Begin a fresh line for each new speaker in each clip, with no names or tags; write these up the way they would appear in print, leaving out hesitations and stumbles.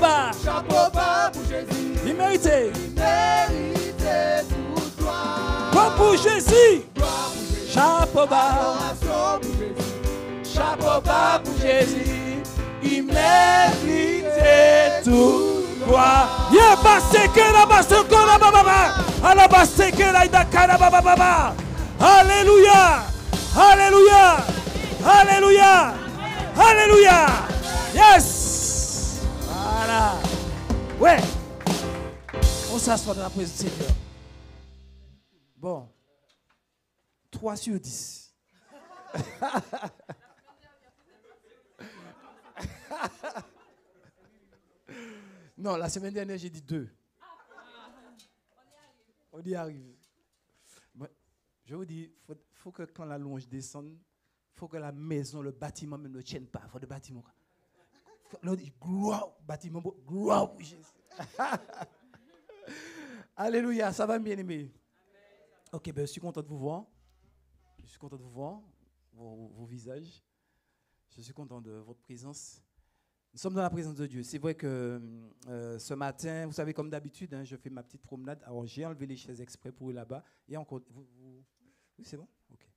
bas.
Chapeau bas pour Jésus.
Il méritait.
Il méritait toute gloire.
Gloire pour Jésus.
Gloire pour Jésus.
Chapeau bas.
Adoration pour Jésus.
Chapeau bas pour Jésus. Il méritait tout. Gloire. Yeah, baseke la baseke la baba. Ala baseke la idakana baba baba. Alléluia. Alléluia. Alléluia. Alléluia. Yes. Voilà. Ouais. On s'assoit dans la présence du Seigneur. Bon. 3 sur 10. Non, la semaine dernière, j'ai dit 2. On y arrive. Je vous dis, il faut que quand la louange descende, il faut que la maison, le bâtiment même ne tienne pas. Il faut le bâtiment. Là, on dit gloire, bâtiment, gloire pour Jésus. Alléluia, ça va bien aimé. Ok, ben, je suis content de vous voir. Je suis content de vous voir, vos visages. Je suis content de votre présence. Nous sommes dans la présence de Dieu. C'est vrai que ce matin, vous savez, comme d'habitude, hein, je fais ma petite promenade. Alors, j'ai enlevé les chaises exprès pour eux là-bas. Et encore, oui, c'est bon? Ok.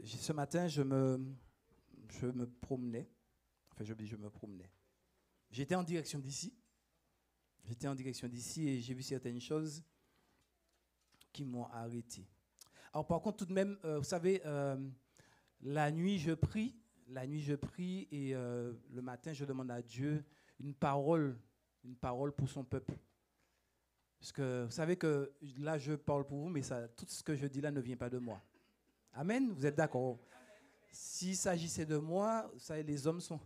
Ce matin, je me promenais. Enfin, je me promenais. J'étais en direction d'ici. Et j'ai vu certaines choses qui m'ont arrêté. Alors, par contre, tout de même, vous savez, la nuit, je prie et le matin, je demande à Dieu une parole pour son peuple. Parce que vous savez que là, je parle pour vous, mais tout ce que je dis là ne vient pas de moi. Amen, vous êtes d'accord? S'il s'agissait de moi, vous savez, les hommes sont...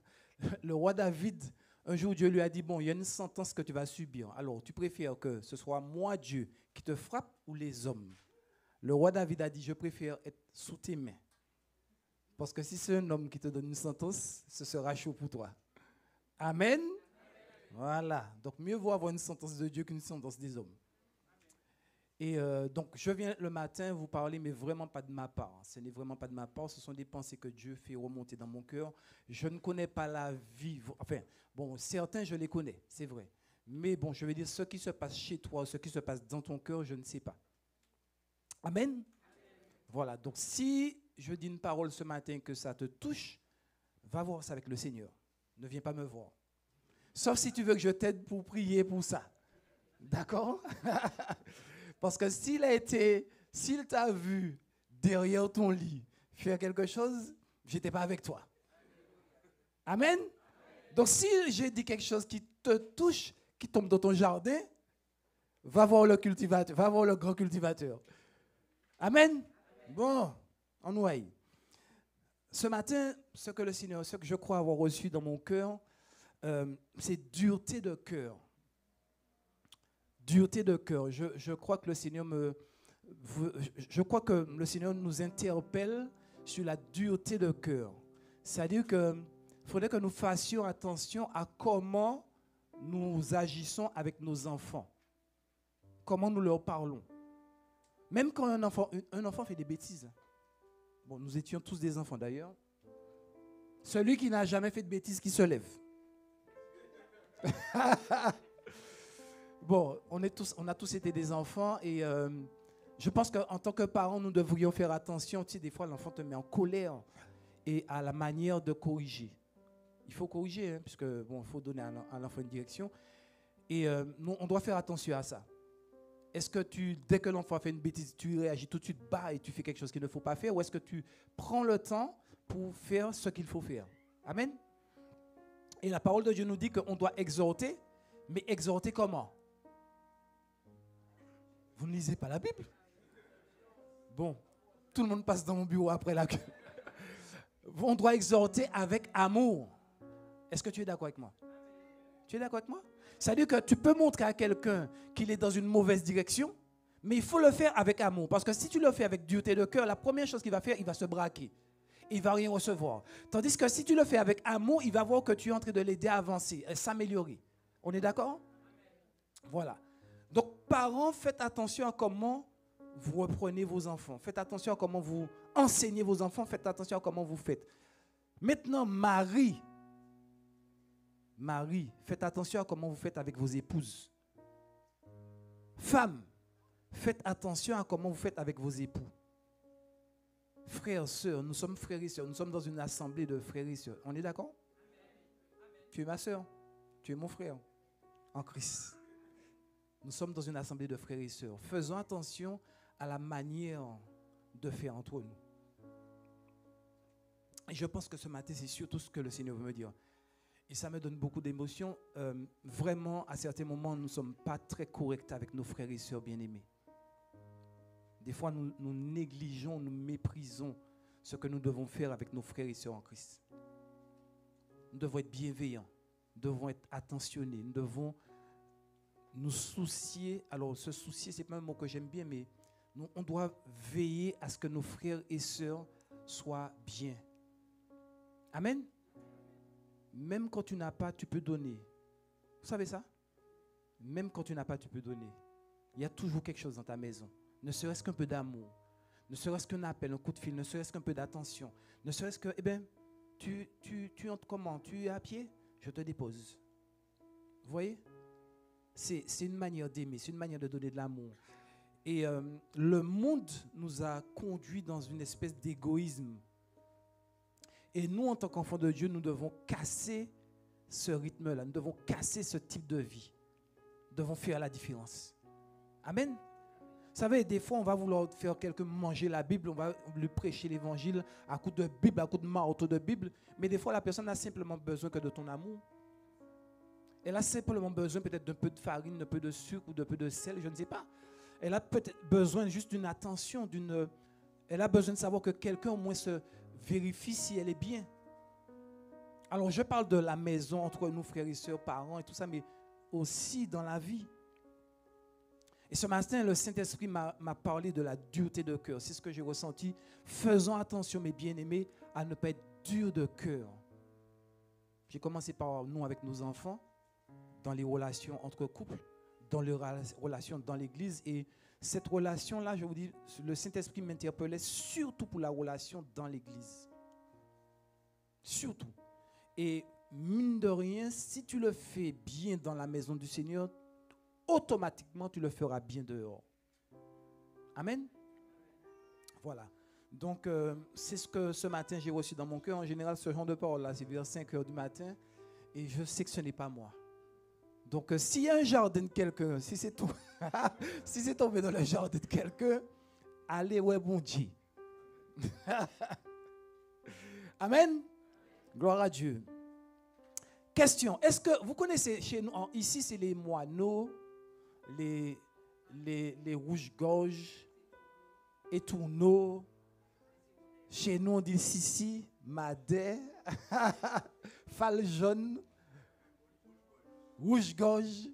Le roi David, un jour, Dieu lui a dit, bon, il y a une sentence que tu vas subir. Alors, tu préfères que ce soit moi, Dieu, qui te frappe ou les hommes? Le roi David a dit, je préfère être sous tes mains. Parce que si c'est un homme qui te donne une sentence, ce sera chaud pour toi. Amen. Voilà. Donc, mieux vaut avoir une sentence de Dieu qu'une sentence des hommes. Et donc, je viens le matin vous parler, mais vraiment pas de ma part. Ce n'est vraiment pas de ma part. Ce sont des pensées que Dieu fait remonter dans mon cœur. Je ne connais pas la vie. Enfin, bon, certains, je les connais, c'est vrai. Mais bon, je veux dire, ce qui se passe chez toi, ce qui se passe dans ton cœur, je ne sais pas. Amen. Amen. Voilà. Donc, si je dis une parole ce matin que ça te touche, va voir ça avec le Seigneur. Ne viens pas me voir. Sauf si tu veux que je t'aide pour prier pour ça. D'accord? Parce que s'il t'a vu derrière ton lit faire quelque chose, je n'étais pas avec toi. Amen? Donc si j'ai dit quelque chose qui te touche, qui tombe dans ton jardin, va voir le cultivateur, va voir le grand cultivateur. Amen? Bon, on y est. Ce matin, ce que je crois avoir reçu dans mon cœur, c'est dureté de cœur. Dureté de cœur. Je crois que le Seigneur nous interpelle sur la dureté de cœur. C'est-à-dire qu'il faudrait que nous fassions attention à comment nous agissons avec nos enfants. Comment nous leur parlons. Même quand un enfant fait des bêtises. Bon, nous étions tous des enfants d'ailleurs. Celui qui n'a jamais fait de bêtises, qui se lève. Bon, on a tous été des enfants et je pense qu'en tant que parents, nous devrions faire attention. Tu sais, des fois, l'enfant te met en colère et à la manière de corriger. Il faut corriger, hein, puisque bon, il faut donner à l'enfant une direction. Et nous, on doit faire attention à ça. Est-ce que dès que l'enfant fait une bêtise, tu réagis tout de suite bas et tu fais quelque chose qu'il ne faut pas faire, ou est-ce que tu prends le temps pour faire ce qu'il faut faire? Amen. Et la parole de Dieu nous dit qu'on doit exhorter, mais exhorter comment? Vous ne lisez pas la Bible? Bon, tout le monde passe dans mon bureau après la queue. On doit exhorter avec amour. Est-ce que tu es d'accord avec moi? Tu es d'accord avec moi? C'est-à-dire que tu peux montrer à quelqu'un qu'il est dans une mauvaise direction, mais il faut le faire avec amour. Parce que si tu le fais avec dureté de cœur, la première chose qu'il va faire, il va se braquer. Il ne va rien recevoir. Tandis que si tu le fais avec amour, il va voir que tu es en train de l'aider à avancer, à s'améliorer. On est d'accord? Voilà. Donc, parents, faites attention à comment vous reprenez vos enfants. Faites attention à comment vous enseignez vos enfants. Faites attention à comment vous faites. Maintenant, Marie, Marie, faites attention à comment vous faites avec vos épouses. Femmes, faites attention à comment vous faites avec vos époux. Frères, sœurs, nous sommes frères et sœurs. Nous sommes dans une assemblée de frères et sœurs. On est d'accord? Tu es ma sœur. Tu es mon frère en Christ. Nous sommes dans une assemblée de frères et sœurs. Faisons attention à la manière de faire entre nous. Et je pense que ce matin, c'est surtout ce que le Seigneur veut me dire. Et ça me donne beaucoup d'émotion. Vraiment, à certains moments, nous ne sommes pas très corrects avec nos frères et sœurs bien-aimés. Des fois, nous négligeons, nous méprisons ce que nous devons faire avec nos frères et sœurs en Christ. Nous devons être bienveillants, nous devons être attentionnés, nous devons nous soucier. Alors, se soucier, ce n'est pas un mot que j'aime bien, mais on doit veiller à ce que nos frères et sœurs soient bien. Amen. Même quand tu n'as pas, tu peux donner. Vous savez ça? Même quand tu n'as pas, tu peux donner. Il y a toujours quelque chose dans ta maison. Ne serait-ce qu'un peu d'amour. Ne serait-ce qu'un appel, un coup de fil. Ne serait-ce qu'un peu d'attention. Ne serait-ce que, tu entres comment? Tu es à pied? Je te dépose. Vous voyez? C'est une manière d'aimer. C'est une manière de donner de l'amour. Et le monde nous a conduits dans une espèce d'égoïsme. Et nous, en tant qu'enfants de Dieu, nous devons casser ce rythme-là. Nous devons casser ce type de vie. Nous devons faire la différence. Amen. Vous savez, des fois, on va vouloir faire quelqu'un manger la Bible, on va lui prêcher l'évangile à coup de Bible, à coup de marteau de Bible. Mais des fois, la personne n'a simplement besoin que de ton amour. Elle a simplement besoin peut-être d'un peu de farine, d'un peu de sucre ou d'un peu de sel, je ne sais pas. Elle a peut-être besoin juste d'une attention, elle a besoin de savoir que quelqu'un au moins se vérifie si elle est bien. Alors, je parle de la maison entre nous, frères et sœurs, parents et tout ça, mais aussi dans la vie. Et ce matin, le Saint-Esprit m'a parlé de la dureté de cœur. C'est ce que j'ai ressenti. Faisons attention, mes bien-aimés, à ne pas être dur de cœur. J'ai commencé par nous avec nos enfants, dans les relations entre couples, dans les relations dans l'Église. Et cette relation-là, je vous dis, le Saint-Esprit m'interpellait surtout pour la relation dans l'Église. Surtout. Et mine de rien, si tu le fais bien dans la maison du Seigneur, automatiquement, tu le feras bien dehors. Amen. Voilà. Donc, c'est ce que ce matin, j'ai reçu dans mon cœur. En général, ce genre de parole-là, c'est vers 5 heures du matin. Et je sais que ce n'est pas moi. Donc, s'il y a un jardin de quelqu'un, si c'est tout, si c'est tombé dans le jardin de quelqu'un, allez, ouais, bon Dieu. Amen. Gloire à Dieu. Question. Est-ce que vous connaissez chez nous, ici, c'est les moineaux, les rouges-gorges, étourneaux. Chez nous, on dit sissi, madère, fale jaune, rouge-gorge.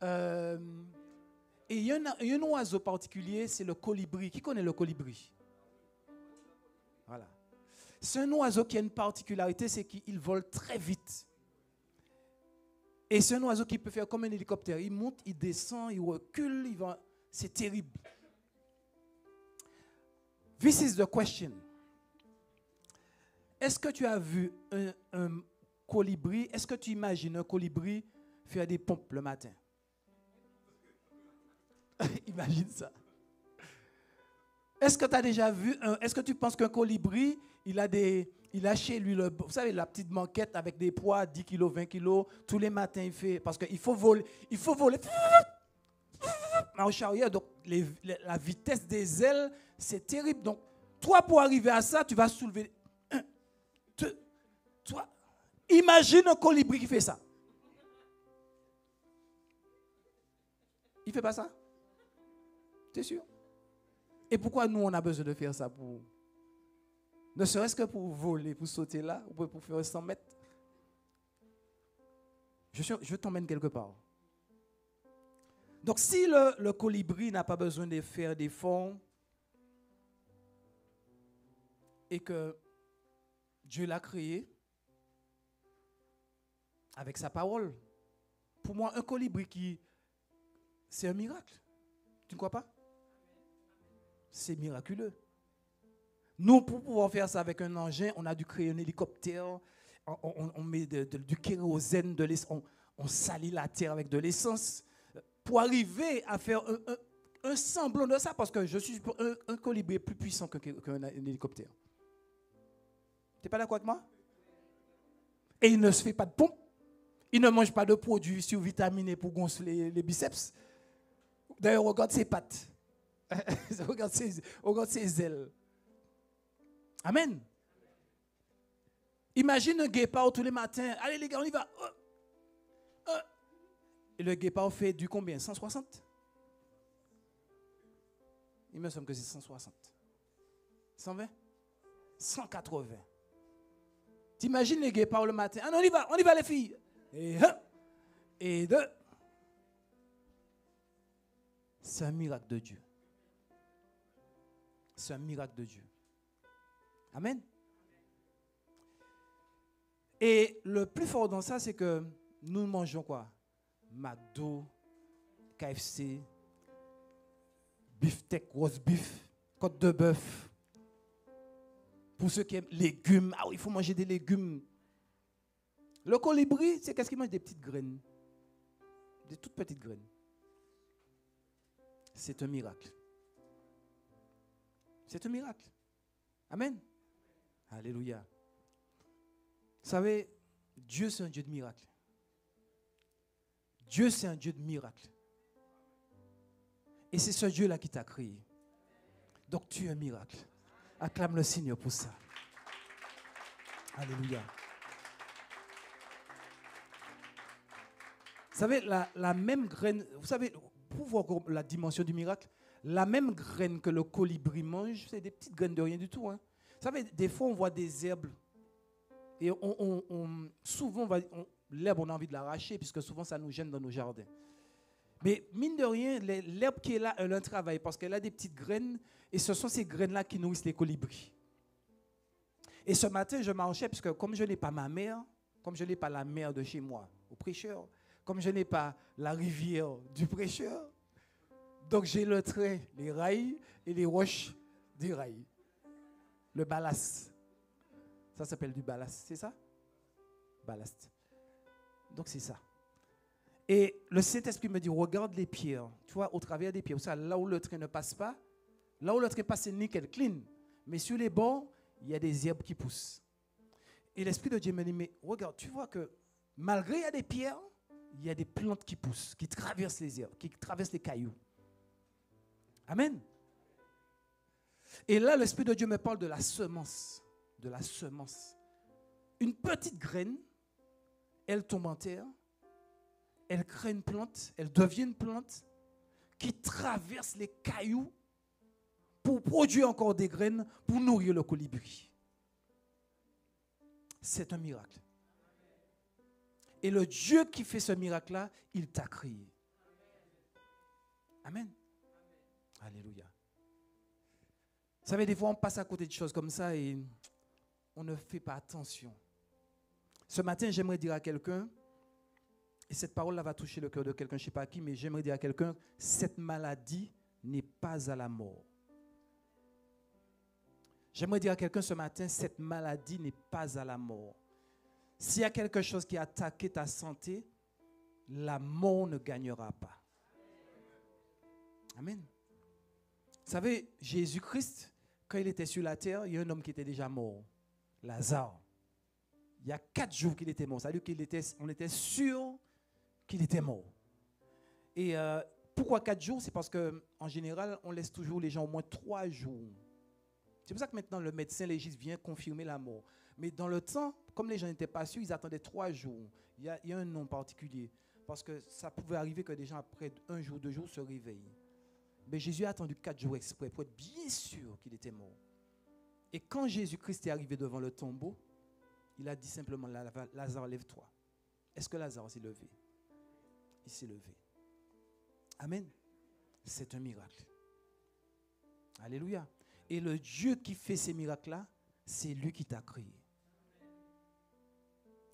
Et il y a un oiseau particulier, c'est le colibri. Qui connaît le colibri? Voilà. C'est un oiseau qui a une particularité, c'est qu'il vole très vite. Et c'est un oiseau qui peut faire comme un hélicoptère. Il monte, il descend, il recule, il va. C'est terrible. This is the question. Est-ce que tu as vu un colibri? Est-ce que tu imagines un colibri faire des pompes le matin? Imagine ça. Est-ce que tu as déjà vu est-ce que tu penses qu'un colibri, il a chez lui, vous savez, la petite banquette avec des poids, 10 kilos, 20 kilos, tous les matins il fait, parce qu'il faut voler en chariot, donc la vitesse des ailes, c'est terrible. Donc, toi, pour arriver à ça, tu vas soulever 1, 2, 3. Imagine un colibri qui fait ça. Il ne fait pas ça? T'es sûr? Et pourquoi nous, on a besoin de faire ça pour... Ne serait-ce que pour voler, pour sauter là, ou pour faire 100 mètres. Je t'emmène quelque part. Donc, si le colibri n'a pas besoin de faire d'efforts et que Dieu l'a créé avec sa parole, pour moi, un colibri c'est un miracle. Tu ne crois pas? C'est miraculeux. Nous, pour pouvoir faire ça avec un engin, on a dû créer un hélicoptère. On met du kérosène, on salit la terre avec de l'essence pour arriver à faire un semblant de ça, parce que je suis un colibri est plus puissant qu'un hélicoptère. Tu n'es pas d'accord avec moi? Et il ne se fait pas de pompe. Il ne mange pas de produits survitaminés pour gonfler les biceps. D'ailleurs, regarde ses pattes. regarde ses ailes. Amen. Imagine un guépard tous les matins. Allez les gars, on y va. Et le guépard fait du combien? 160? Il me semble que c'est 160. 120? 180. T'imagines les guépards le matin? Ah non, on y va les filles. Et un, et deux. C'est un miracle de Dieu. C'est un miracle de Dieu. Amen. Et le plus fort dans ça, c'est que nous mangeons quoi? McDo, KFC, beefsteak, roast beef, côte de bœuf. Pour ceux qui aiment légumes, ah oui, il faut manger des légumes. Le colibri, c'est qu'est-ce qu'il mange? Des petites graines. Des toutes petites graines. C'est un miracle. C'est un miracle. Amen. Alléluia. Vous savez, Dieu, c'est un Dieu de miracle. Dieu, c'est un Dieu de miracle. Et c'est ce Dieu-là qui t'a créé. Donc tu es un miracle. Acclame le Seigneur pour ça. Alléluia. Vous savez, la même graine, vous savez, pour voir la dimension du miracle, la même graine que le colibri mange, c'est des petites graines de rien du tout. Hein. Vous savez, des fois, on voit des herbes et souvent, l'herbe, on a envie de l'arracher puisque souvent, ça nous gêne dans nos jardins. Mais mine de rien, l'herbe qui est là, elle a un travail parce qu'elle a des petites graines et ce sont ces graines-là qui nourrissent les colibris. Et ce matin, je marchais puisque comme je n'ai pas ma mère, comme je n'ai pas la mer de chez moi, au prêcheur, comme je n'ai pas la rivière du prêcheur, donc j'ai le trait, les rails et les roches des rails. Le ballast. Ça s'appelle du ballast, c'est ça? Ballast. Donc c'est ça. Et le Saint-Esprit me dit, regarde les pierres, tu vois, au travers des pierres. Ça, là où le train ne passe pas, là où le train passe, c'est nickel, clean. Mais sur les bords, il y a des herbes qui poussent. Et l'Esprit de Dieu me dit, mais regarde, tu vois que malgré il y a des pierres, il y a des plantes qui poussent, qui traversent les herbes, qui traversent les cailloux. Amen. Et là, l'Esprit de Dieu me parle de la semence. De la semence. Une petite graine, elle tombe en terre, elle crée une plante, elle devient une plante qui traverse les cailloux pour produire encore des graines pour nourrir le colibri. C'est un miracle. Et le Dieu qui fait ce miracle-là, il t'a créé. Amen. Alléluia. Vous savez, des fois, on passe à côté de choses comme ça et on ne fait pas attention. Ce matin, j'aimerais dire à quelqu'un, et cette parole-là va toucher le cœur de quelqu'un, je ne sais pas qui, mais j'aimerais dire à quelqu'un, cette maladie n'est pas à la mort. J'aimerais dire à quelqu'un ce matin, cette maladie n'est pas à la mort. S'il y a quelque chose qui a attaqué ta santé, la mort ne gagnera pas. Amen. Vous savez, Jésus-Christ, quand il était sur la terre, il y a un homme qui était déjà mort, Lazare. Il y a 4 jours qu'il était mort. C'est-à-dire qu'on était sûr qu'il était mort. Et pourquoi 4 jours? C'est parce qu'en général, on laisse toujours les gens au moins 3 jours. C'est pour ça que maintenant, le médecin légiste vient confirmer la mort. Mais dans le temps, comme les gens n'étaient pas sûrs, ils attendaient 3 jours. Il y a un nom particulier. Parce que ça pouvait arriver que des gens, après 1 jour, 2 jours, se réveillent. Mais Jésus a attendu 4 jours exprès pour être bien sûr qu'il était mort. Et quand Jésus-Christ est arrivé devant le tombeau, il a dit simplement, Lazare, lève-toi. Est-ce que Lazare s'est levé? Il s'est levé. Amen. C'est un miracle. Alléluia. Et le Dieu qui fait ces miracles-là, c'est lui qui t'a créé.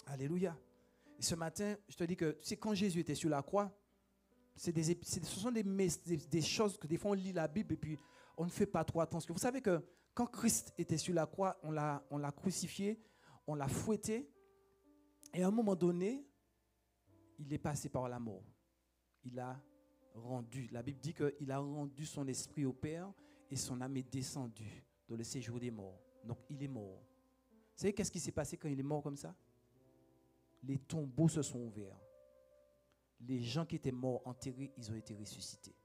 Alléluia. Et ce matin, je te dis que, tu sais, quand Jésus était sur la croix, ce sont des choses que des fois on lit la Bible et puis on ne fait pas trop attention. Vous savez que quand Christ était sur la croix, on l'a crucifié, on l'a fouetté Et à un moment donné, il est passé par la mort. Il a rendu, la Bible dit qu'il a rendu son esprit au Père et son âme est descendue dans le séjour des morts. Donc il est mort. Vous savez qu'est-ce qui s'est passé quand il est mort comme ça? Les tombeaux se sont ouverts. Les gens qui étaient morts, enterrés, ils ont été ressuscités.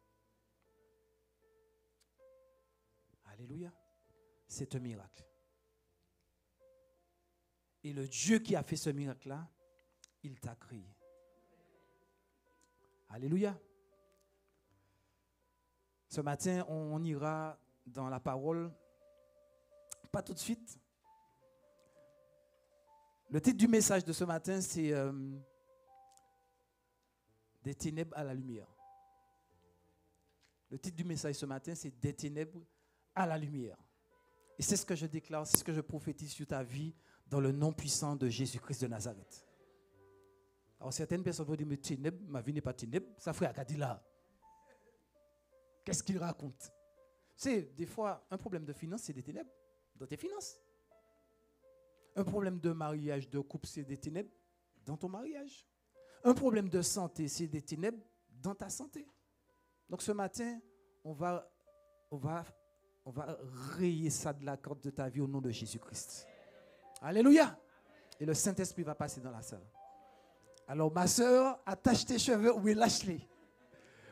Alléluia. C'est un miracle. Et le Dieu qui a fait ce miracle-là, il t'a créé. Alléluia. Ce matin, on ira dans la parole. Pas tout de suite. Le titre du message de ce matin, c'est Des ténèbres à la lumière. Le titre du message ce matin, c'est Des ténèbres à la lumière. Et c'est ce que je déclare, c'est ce que je prophétise sur ta vie dans le nom puissant de Jésus-Christ de Nazareth. Alors certaines personnes vont dire, mais ténèbres, ma vie n'est pas ténèbres, ça frère Akadila. Qu'est-ce qu'il raconte? C'est des fois, un problème de finance, c'est des ténèbres dans tes finances. Un problème de mariage, de couple, c'est des ténèbres dans ton mariage. Un problème de santé, c'est des ténèbres dans ta santé. Donc ce matin, on va rayer ça de la corde de ta vie au nom de Jésus-Christ. Alléluia. Et le Saint-Esprit va passer dans la salle. Alors ma soeur, attache tes cheveux ou lâche-les.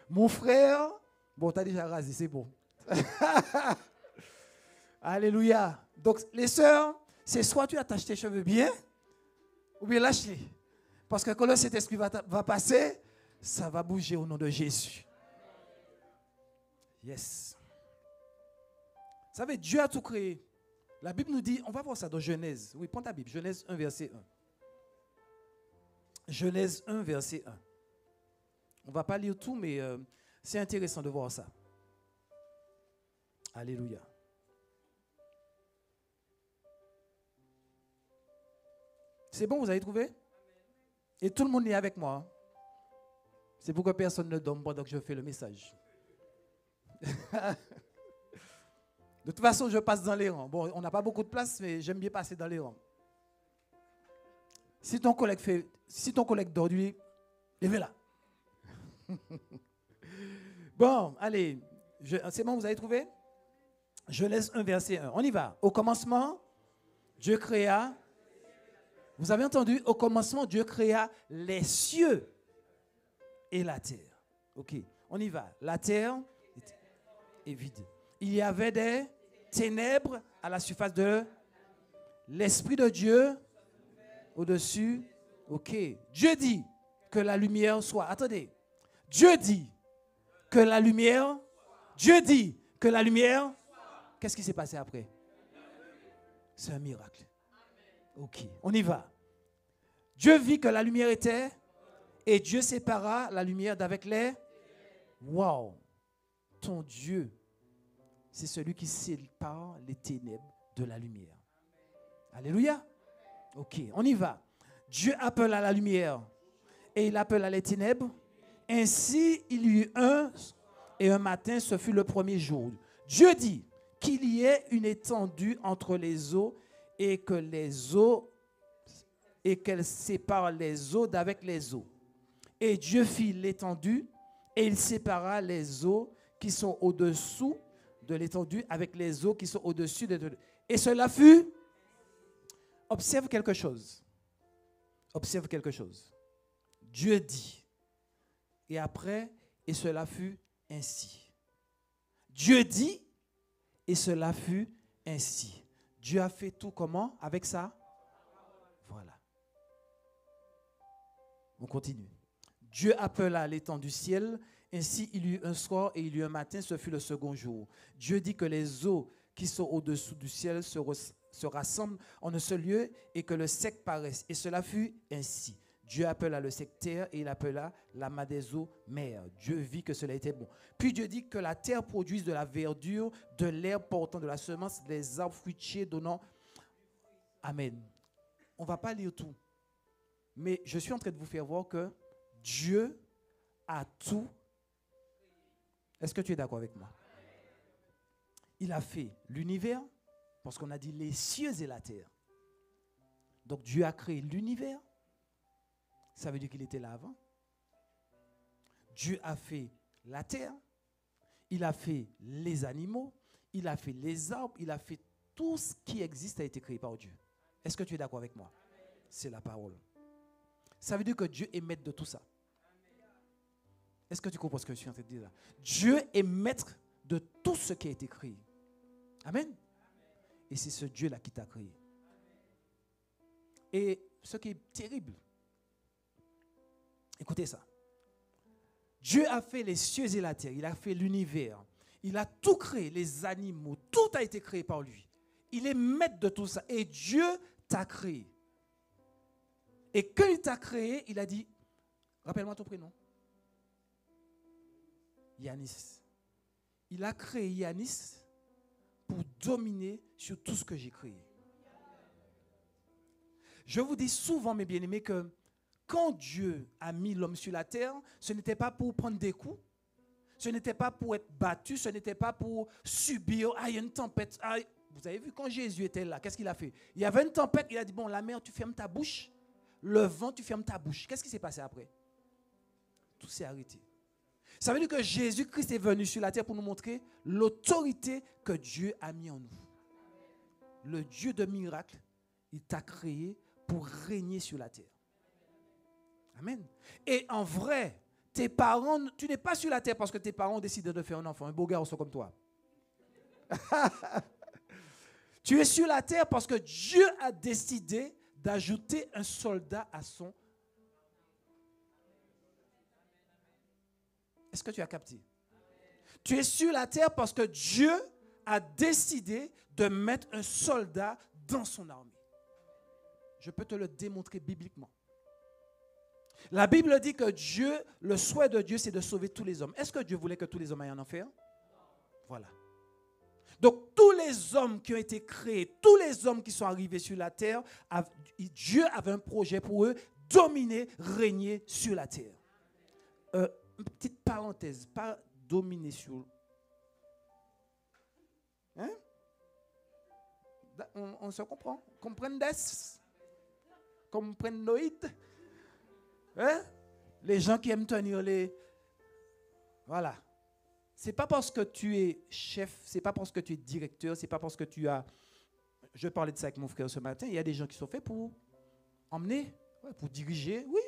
Mon frère, bon, t'as déjà rasé, c'est bon. Alléluia. Donc les sœurs, c'est soit tu attaches tes cheveux bien, ou bien lâche-les. Parce que quand le Saint-Esprit va passer, ça va bouger au nom de Jésus. Yes. Vous savez, Dieu a tout créé. La Bible nous dit, on va voir ça dans Genèse. Oui, prends ta Bible, Genèse 1, verset 1. Genèse 1, verset 1. On ne va pas lire tout, mais c'est intéressant de voir ça. Alléluia. C'est bon, vous avez trouvé? Et tout le monde est avec moi. C'est pourquoi personne ne dorme pendant que je fais le message. De toute façon, je passe dans les rangs. Bon, on n'a pas beaucoup de place, mais j'aime bien passer dans les rangs. Si ton collègue dort, lui, levez-la. Bon, allez. C'est bon, vous avez trouvé? Genèse 1, verset 1. On y va. Au commencement, Dieu créa. Vous avez entendu? Au commencement, Dieu créa les cieux et la terre. Ok, on y va. La terre est vide. Il y avait des ténèbres à la surface de l'Esprit de Dieu au-dessus. Ok. Dieu dit que la lumière soit. Attendez. Dieu dit que la lumière. Dieu dit que la lumière. Qu'est-ce qui s'est passé après? C'est un miracle. Ok. On y va. Dieu vit que la lumière était. Et Dieu sépara la lumière d'avec les. Wow. Ton Dieu. C'est celui qui sépare les ténèbres de la lumière. Alléluia. Ok, on y va. Dieu appela la lumière et il appela les ténèbres. Ainsi, il y eut un matin, ce fut le premier jour. Dieu dit qu'il y ait une étendue entre les eaux et qu'elle sépare les eaux d'avec les eaux. Et Dieu fit l'étendue et il sépara les eaux qui sont au-dessous de l'étendue avec les eaux qui sont au-dessus de l'étendue. Et cela fut. Observe quelque chose. Observe quelque chose. Dieu dit. Et après, et cela fut ainsi. Dieu dit, et cela fut ainsi. Dieu a fait tout comment? Avec ça? Voilà. On continue. Dieu appela l'étendue du ciel. Ainsi, il y eut un soir et il y eut un matin, ce fut le second jour. Dieu dit que les eaux qui sont au-dessous du ciel se rassemblent en un seul lieu et que le sec paraisse. Et cela fut ainsi. Dieu appela le sec terre et il appela l'amas des eaux mer. Dieu vit que cela était bon. Puis Dieu dit que la terre produise de la verdure, de l'herbe portant de la semence, des arbres fruitiers donnant. Amen. On ne va pas lire tout. Mais je suis en train de vous faire voir que Dieu a tout. Est-ce que tu es d'accord avec moi? Il a fait l'univers, parce qu'on a dit les cieux et la terre. Donc Dieu a créé l'univers, Ça veut dire qu'il était là avant. Dieu a fait la terre, il a fait les animaux, il a fait les arbres, il a fait tout ce qui existe a été créé par Dieu. Est-ce que tu es d'accord avec moi? C'est la parole. Ça veut dire que Dieu est maître de tout ça. Est-ce que tu comprends ce que je suis en train de dire là? Dieu est maître de tout ce qui a été créé. Amen. Et c'est ce Dieu-là qui t'a créé. Et ce qui est terrible, écoutez ça. Dieu a fait les cieux et la terre, il a fait l'univers, il a tout créé, les animaux, tout a été créé par lui. Il est maître de tout ça et Dieu t'a créé. Et quand il t'a créé, il a dit, rappelle-moi ton prénom. Yanis. Il a créé Yanis pour dominer sur tout ce que j'ai créé. Je vous dis souvent, mes bien-aimés, que quand Dieu a mis l'homme sur la terre, ce n'était pas pour prendre des coups, ce n'était pas pour être battu, ce n'était pas pour subir, il y a une tempête. Vous avez vu, quand Jésus était là, qu'est-ce qu'il a fait? Il y avait une tempête, il a dit, bon, la mer, tu fermes ta bouche, le vent, tu fermes ta bouche. Qu'est-ce qui s'est passé après? Tout s'est arrêté. Ça veut dire que Jésus-Christ est venu sur la terre pour nous montrer l'autorité que Dieu a mis en nous. Le Dieu de miracles, il t'a créé pour régner sur la terre. Amen. Et en vrai, tes parents, tu n'es pas sur la terre parce que tes parents ont décidé de faire un enfant, un beau garçon comme toi. Tu es sur la terre parce que Dieu a décidé d'ajouter un soldat à son. Est-ce que tu as capté? Tu es sur la terre parce que Dieu a décidé de mettre un soldat dans son armée. Je peux te le démontrer bibliquement. La Bible dit que Dieu, le souhait de Dieu, c'est de sauver tous les hommes. Est-ce que Dieu voulait que tous les hommes aillent en enfer? Voilà. Donc, tous les hommes qui ont été créés, tous les hommes qui sont arrivés sur la terre, Dieu avait un projet pour eux, dominer, régner sur la terre. Une petite parenthèse, pas dominer sur... Hein? On se comprend? Comprendes? Comprendoïdes? Hein? Les gens qui aiment tenir les... Voilà. C'est pas parce que tu es chef, c'est pas parce que tu es directeur, c'est pas parce que tu as... Je parlais de ça avec mon frère ce matin, il y a des gens qui sont faits pour emmener, pour diriger, oui.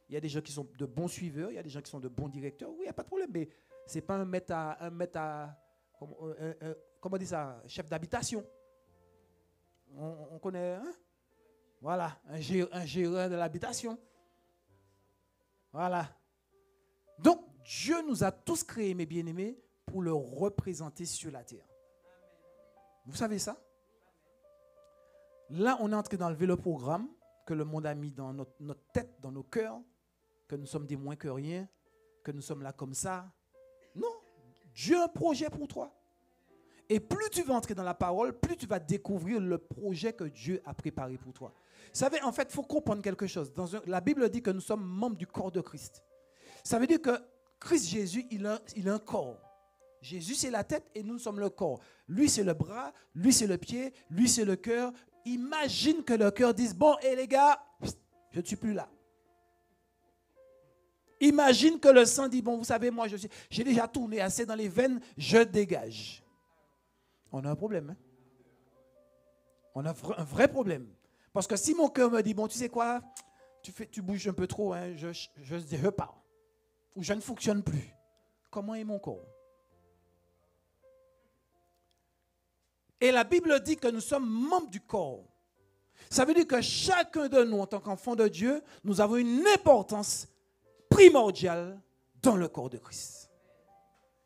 Il y a des gens qui sont de bons suiveurs, il y a des gens qui sont de bons directeurs, oui, il n'y a pas de problème, mais ce n'est pas comment on dit ça, chef d'habitation. On connaît, hein? Voilà, un gérant de l'habitation. Voilà. Donc, Dieu nous a tous créés, mes bien-aimés, pour le représenter sur la terre. Vous savez ça? Là, on est entré d'enlever le programme que le monde a mis dans notre tête, dans nos cœurs, que nous sommes des moins que rien, que nous sommes là comme ça. Non, Dieu a un projet pour toi. Et plus tu vas entrer dans la parole, plus tu vas découvrir le projet que Dieu a préparé pour toi. Vous savez, en fait, il faut comprendre quelque chose. La Bible dit que nous sommes membres du corps de Christ. Ça veut dire que Christ Jésus, il a un corps. Jésus, c'est la tête et nous sommes le corps. Lui, c'est le bras, lui, c'est le pied, lui, c'est le cœur. Imagine que le cœur dise, bon, et les gars, je ne suis plus là. Imagine que le sang dit, bon, vous savez, moi, j'ai déjà tourné assez dans les veines, je dégage. On a un problème. Hein? On a un vrai problème. Parce que si mon cœur me dit, bon, tu sais quoi, tu bouges un peu trop, hein, je pars. Ou je ne fonctionne plus. Comment est mon corps? Et la Bible dit que nous sommes membres du corps. Ça veut dire que chacun de nous, en tant qu'enfant de Dieu, nous avons une importance primordiale dans le corps de Christ.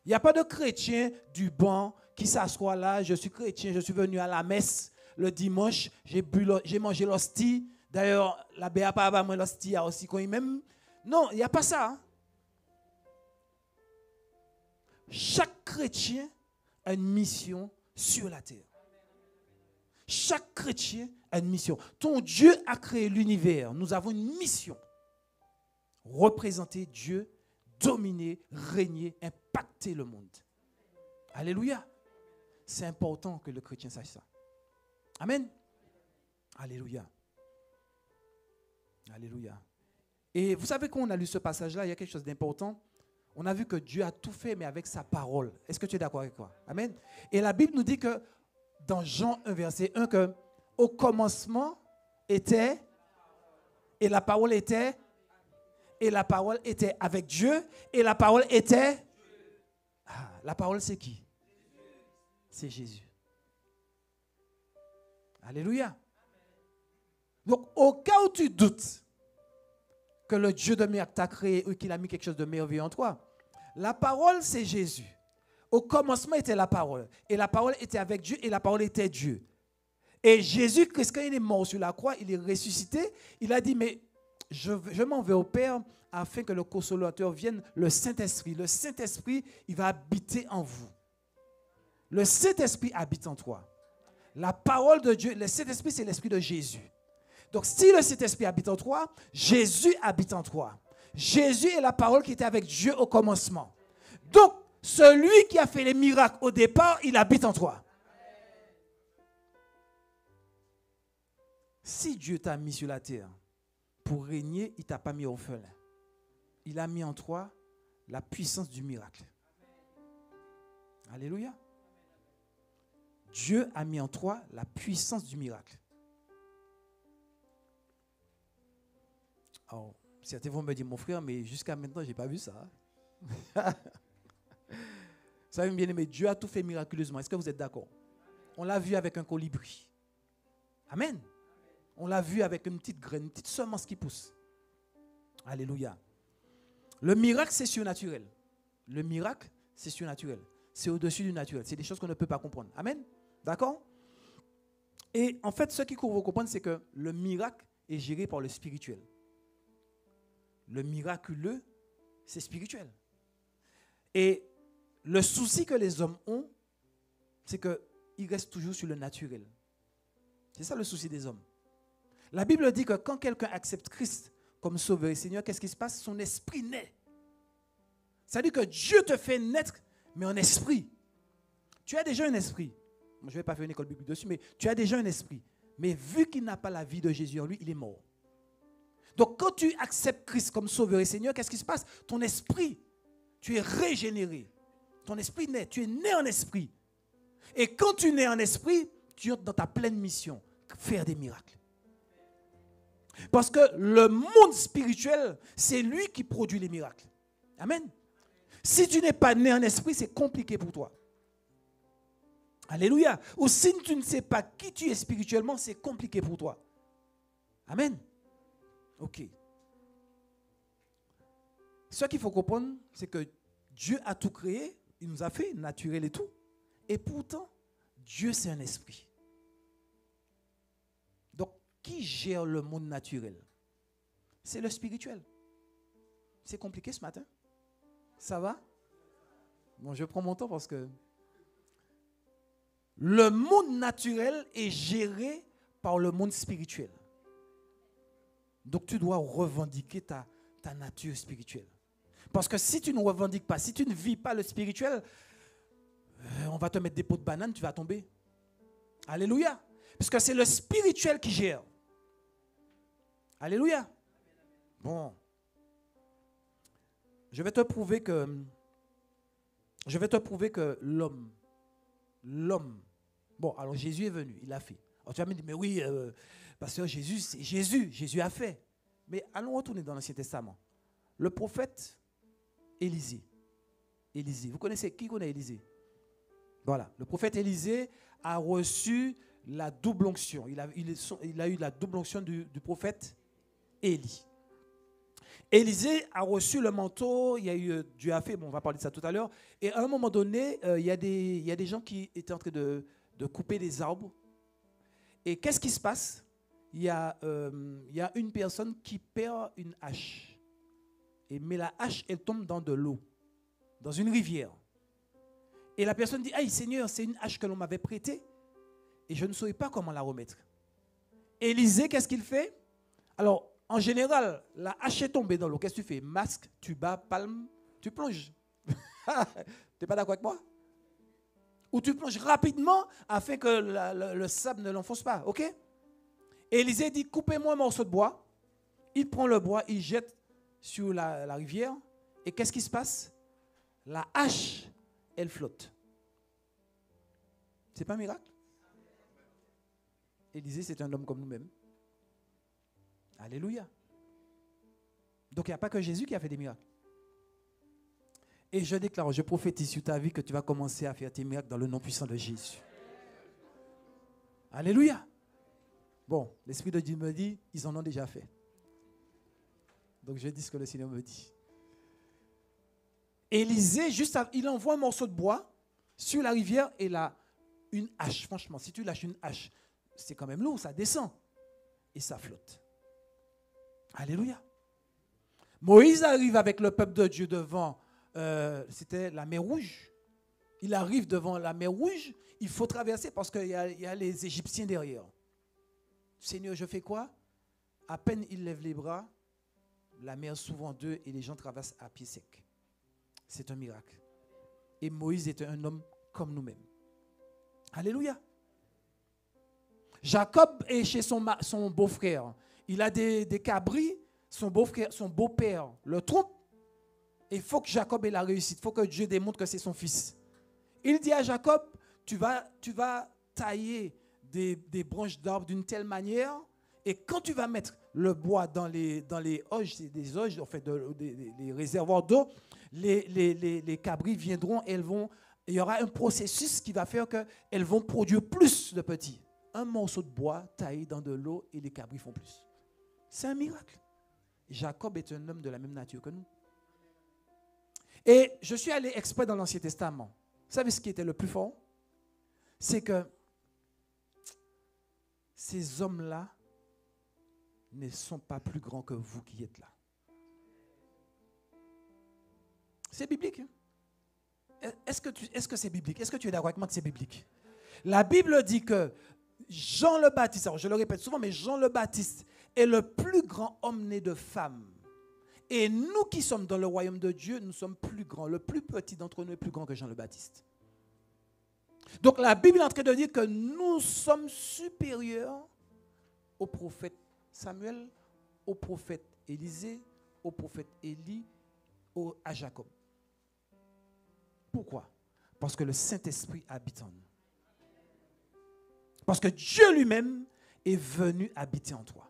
Il n'y a pas de chrétien du banc qui s'assoit là, je suis chrétien, je suis venu à la messe le dimanche, j'ai mangé l'hostie. D'ailleurs, la BAPA a mangé l'hostie aussi quand même. Non, il n'y a pas ça. Hein? Chaque chrétien a une mission sur la terre. Chaque chrétien a une mission. Ton Dieu a créé l'univers. Nous avons une mission. Représenter Dieu, dominer, régner, impacter le monde. Alléluia. C'est important que le chrétien sache ça. Amen. Alléluia. Alléluia. Et vous savez, quand on a lu ce passage-là, il y a quelque chose d'important. On a vu que Dieu a tout fait, mais avec sa parole. Est-ce que tu es d'accord avec moi? Amen. Et la Bible nous dit que dans Jean 1, verset 1, que au commencement était, et la parole était, et la parole était avec Dieu, et la parole était. Ah, la parole, c'est qui? C'est Jésus. Alléluia. Donc, au cas où tu doutes que le Dieu de miracle t'a créé ou qu'il a mis quelque chose de merveilleux en toi, la parole, c'est Jésus. Au commencement était la parole. Et la parole était avec Dieu et la parole était Dieu. Et Jésus-Christ, quand il est mort sur la croix, il est ressuscité. Il a dit, mais je m'en vais au Père afin que le consolateur vienne, le Saint-Esprit. Le Saint-Esprit, il va habiter en vous. Le Saint-Esprit habite en toi. La parole de Dieu, le Saint-Esprit, c'est l'Esprit de Jésus. Donc, si le Saint-Esprit habite en toi, Jésus habite en toi. Jésus est la parole qui était avec Dieu au commencement. Donc, celui qui a fait les miracles au départ, il habite en toi. Si Dieu t'a mis sur la terre pour régner, il ne t'a pas mis orphelin. Il a mis en toi la puissance du miracle. Alléluia. Dieu a mis en toi la puissance du miracle. Alors, certains vont me dire, mon frère, mais jusqu'à maintenant, je n'ai pas vu ça. Vous savez, bien aimé, Dieu a tout fait miraculeusement. Est-ce que vous êtes d'accord? On l'a vu avec un colibri. Amen. On l'a vu avec une petite graine, une petite semence qui pousse. Alléluia. Le miracle, c'est surnaturel. Le miracle, c'est surnaturel. C'est au-dessus du naturel. C'est des choses qu'on ne peut pas comprendre. Amen. D'accord? Et en fait, ce qu'il faut comprendre, c'est que le miracle est géré par le spirituel. Le miraculeux, c'est spirituel. Et le souci que les hommes ont, c'est qu'ils restent toujours sur le naturel. C'est ça le souci des hommes. La Bible dit que quand quelqu'un accepte Christ comme sauveur et Seigneur, qu'est-ce qui se passe? Son esprit naît. Ça veut dire que Dieu te fait naître, mais en esprit. Tu as déjà un esprit. Je ne vais pas faire une école biblique dessus, mais tu as déjà un esprit. Mais vu qu'il n'a pas la vie de Jésus en lui, il est mort. Donc quand tu acceptes Christ comme sauveur et Seigneur, qu'est-ce qui se passe? Ton esprit, tu es régénéré. Ton esprit naît, tu es né en esprit. Et quand tu nais en esprit, tu entres dans ta pleine mission, faire des miracles. Parce que le monde spirituel, c'est lui qui produit les miracles. Amen. Si tu n'es pas né en esprit, c'est compliqué pour toi. Alléluia. Ou si tu ne sais pas qui tu es spirituellement, c'est compliqué pour toi. Amen. Ok. Ce qu'il faut comprendre, c'est que Dieu a tout créé, il nous a fait naturel et tout. Et pourtant, Dieu c'est un esprit. Donc, qui gère le monde naturel? C'est le spirituel. C'est compliqué ce matin? Ça va? Bon, je prends mon temps parce que le monde naturel est géré par le monde spirituel. Donc, tu dois revendiquer ta nature spirituelle. Parce que si tu ne revendiques pas, si tu ne vis pas le spirituel, on va te mettre des pots de banane, tu vas tomber. Alléluia. Parce que c'est le spirituel qui gère. Alléluia. Bon. Je vais te prouver que l'homme, bon, alors Jésus est venu, il a fait. Alors tu vas me dire, mais oui, pasteur, Jésus a fait. Mais allons retourner dans l'Ancien Testament. Le prophète Élisée. Vous connaissez, qui connaît Élisée? Voilà, le prophète Élisée a reçu la double onction. Il a eu la double onction du prophète Élie. Élisée a reçu le manteau, il y a eu Dieu a fait, bon, on va parler de ça tout à l'heure. Et à un moment donné, il y a des gens qui étaient en train de couper des arbres. Et qu'est-ce qui se passe? Il y a une personne qui perd une hache. Mais la hache, elle tombe dans de l'eau, dans une rivière. Et la personne dit, « Aïe Seigneur, c'est une hache que l'on m'avait prêtée et je ne saurais pas comment la remettre. » Élisée, qu'est-ce qu'il fait? Alors, en général, la hache est tombée dans l'eau. Qu'est-ce que tu fais? Masque, tu bats, palme, tu plonges. Tu n'es pas d'accord avec moi? Ou tu plonges rapidement afin que le sable ne l'enfonce pas. OK? Élisée dit, coupez-moi un morceau de bois. Il prend le bois, il jette sur la rivière. Et qu'est-ce qui se passe? La hache, elle flotte. C'est pas un miracle? Élisée, c'est un homme comme nous-mêmes. Alléluia. Donc, il n'y a pas que Jésus qui a fait des miracles. Et je déclare, je prophétise sur ta vie que tu vas commencer à faire tes miracles dans le nom puissant de Jésus. Alléluia. Bon, l'Esprit de Dieu me dit, ils en ont déjà fait. Donc, je dis ce que le Seigneur me dit. Élisée, il envoie un morceau de bois sur la rivière et là, une hache. Franchement, si tu lâches une hache, c'est quand même lourd, ça descend et ça flotte. Alléluia. Moïse arrive avec le peuple de Dieu devant, c'était la mer Rouge. Il arrive devant la mer Rouge, il faut traverser parce qu'il y a les Égyptiens derrière. Seigneur, je fais quoi? À peine il lève les bras, la mer s'ouvre en deux et les gens traversent à pied sec. C'est un miracle. Et Moïse était un homme comme nous-mêmes. Alléluia. Jacob est chez son beau-frère. Il a des cabris. Son beau-père le trompe. Il faut que Jacob ait la réussite. Il faut que Dieu démontre que c'est son fils. Il dit à Jacob, tu vas tailler des branches d'arbres d'une telle manière, et quand tu vas mettre le bois dans les auges, c'est des auges, en fait, des réservoirs d'eau, les cabris viendront, il y aura un processus qui va faire qu'elles vont produire plus de petits. Un morceau de bois taillé dans de l'eau et les cabris font plus. C'est un miracle. Jacob est un homme de la même nature que nous. Et je suis allé exprès dans l'Ancien Testament. Vous savez ce qui était le plus fort? C'est que ces hommes-là ne sont pas plus grands que vous qui êtes là. C'est biblique. Hein? Est-ce que c'est biblique? Est-ce que tu es d'accord avec moi que c'est biblique? La Bible dit que Jean le Baptiste, alors je le répète souvent, mais Jean le Baptiste est le plus grand homme né de femme. Et nous qui sommes dans le royaume de Dieu, nous sommes plus grands. Le plus petit d'entre nous est plus grand que Jean le Baptiste. Donc la Bible est en train de dire que nous sommes supérieurs au prophète Samuel, au prophète Élisée, au prophète Élie, à Jacob. Pourquoi? Parce que le Saint-Esprit habite en nous. Parce que Dieu lui-même est venu habiter en toi.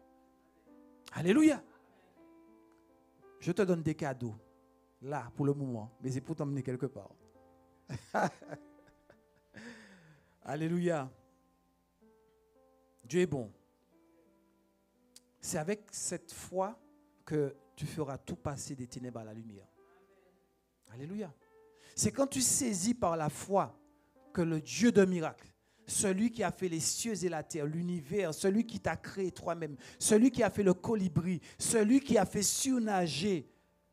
Alléluia. Je te donne des cadeaux, là, pour le moment, mais c'est pour t'emmener quelque part. Alléluia. Dieu est bon. C'est avec cette foi que tu feras tout passer des ténèbres à la lumière. Alléluia. C'est quand tu saisis par la foi que le Dieu de miracles, celui qui a fait les cieux et la terre, l'univers, celui qui t'a créé toi-même, celui qui a fait le colibri, celui qui a fait surnager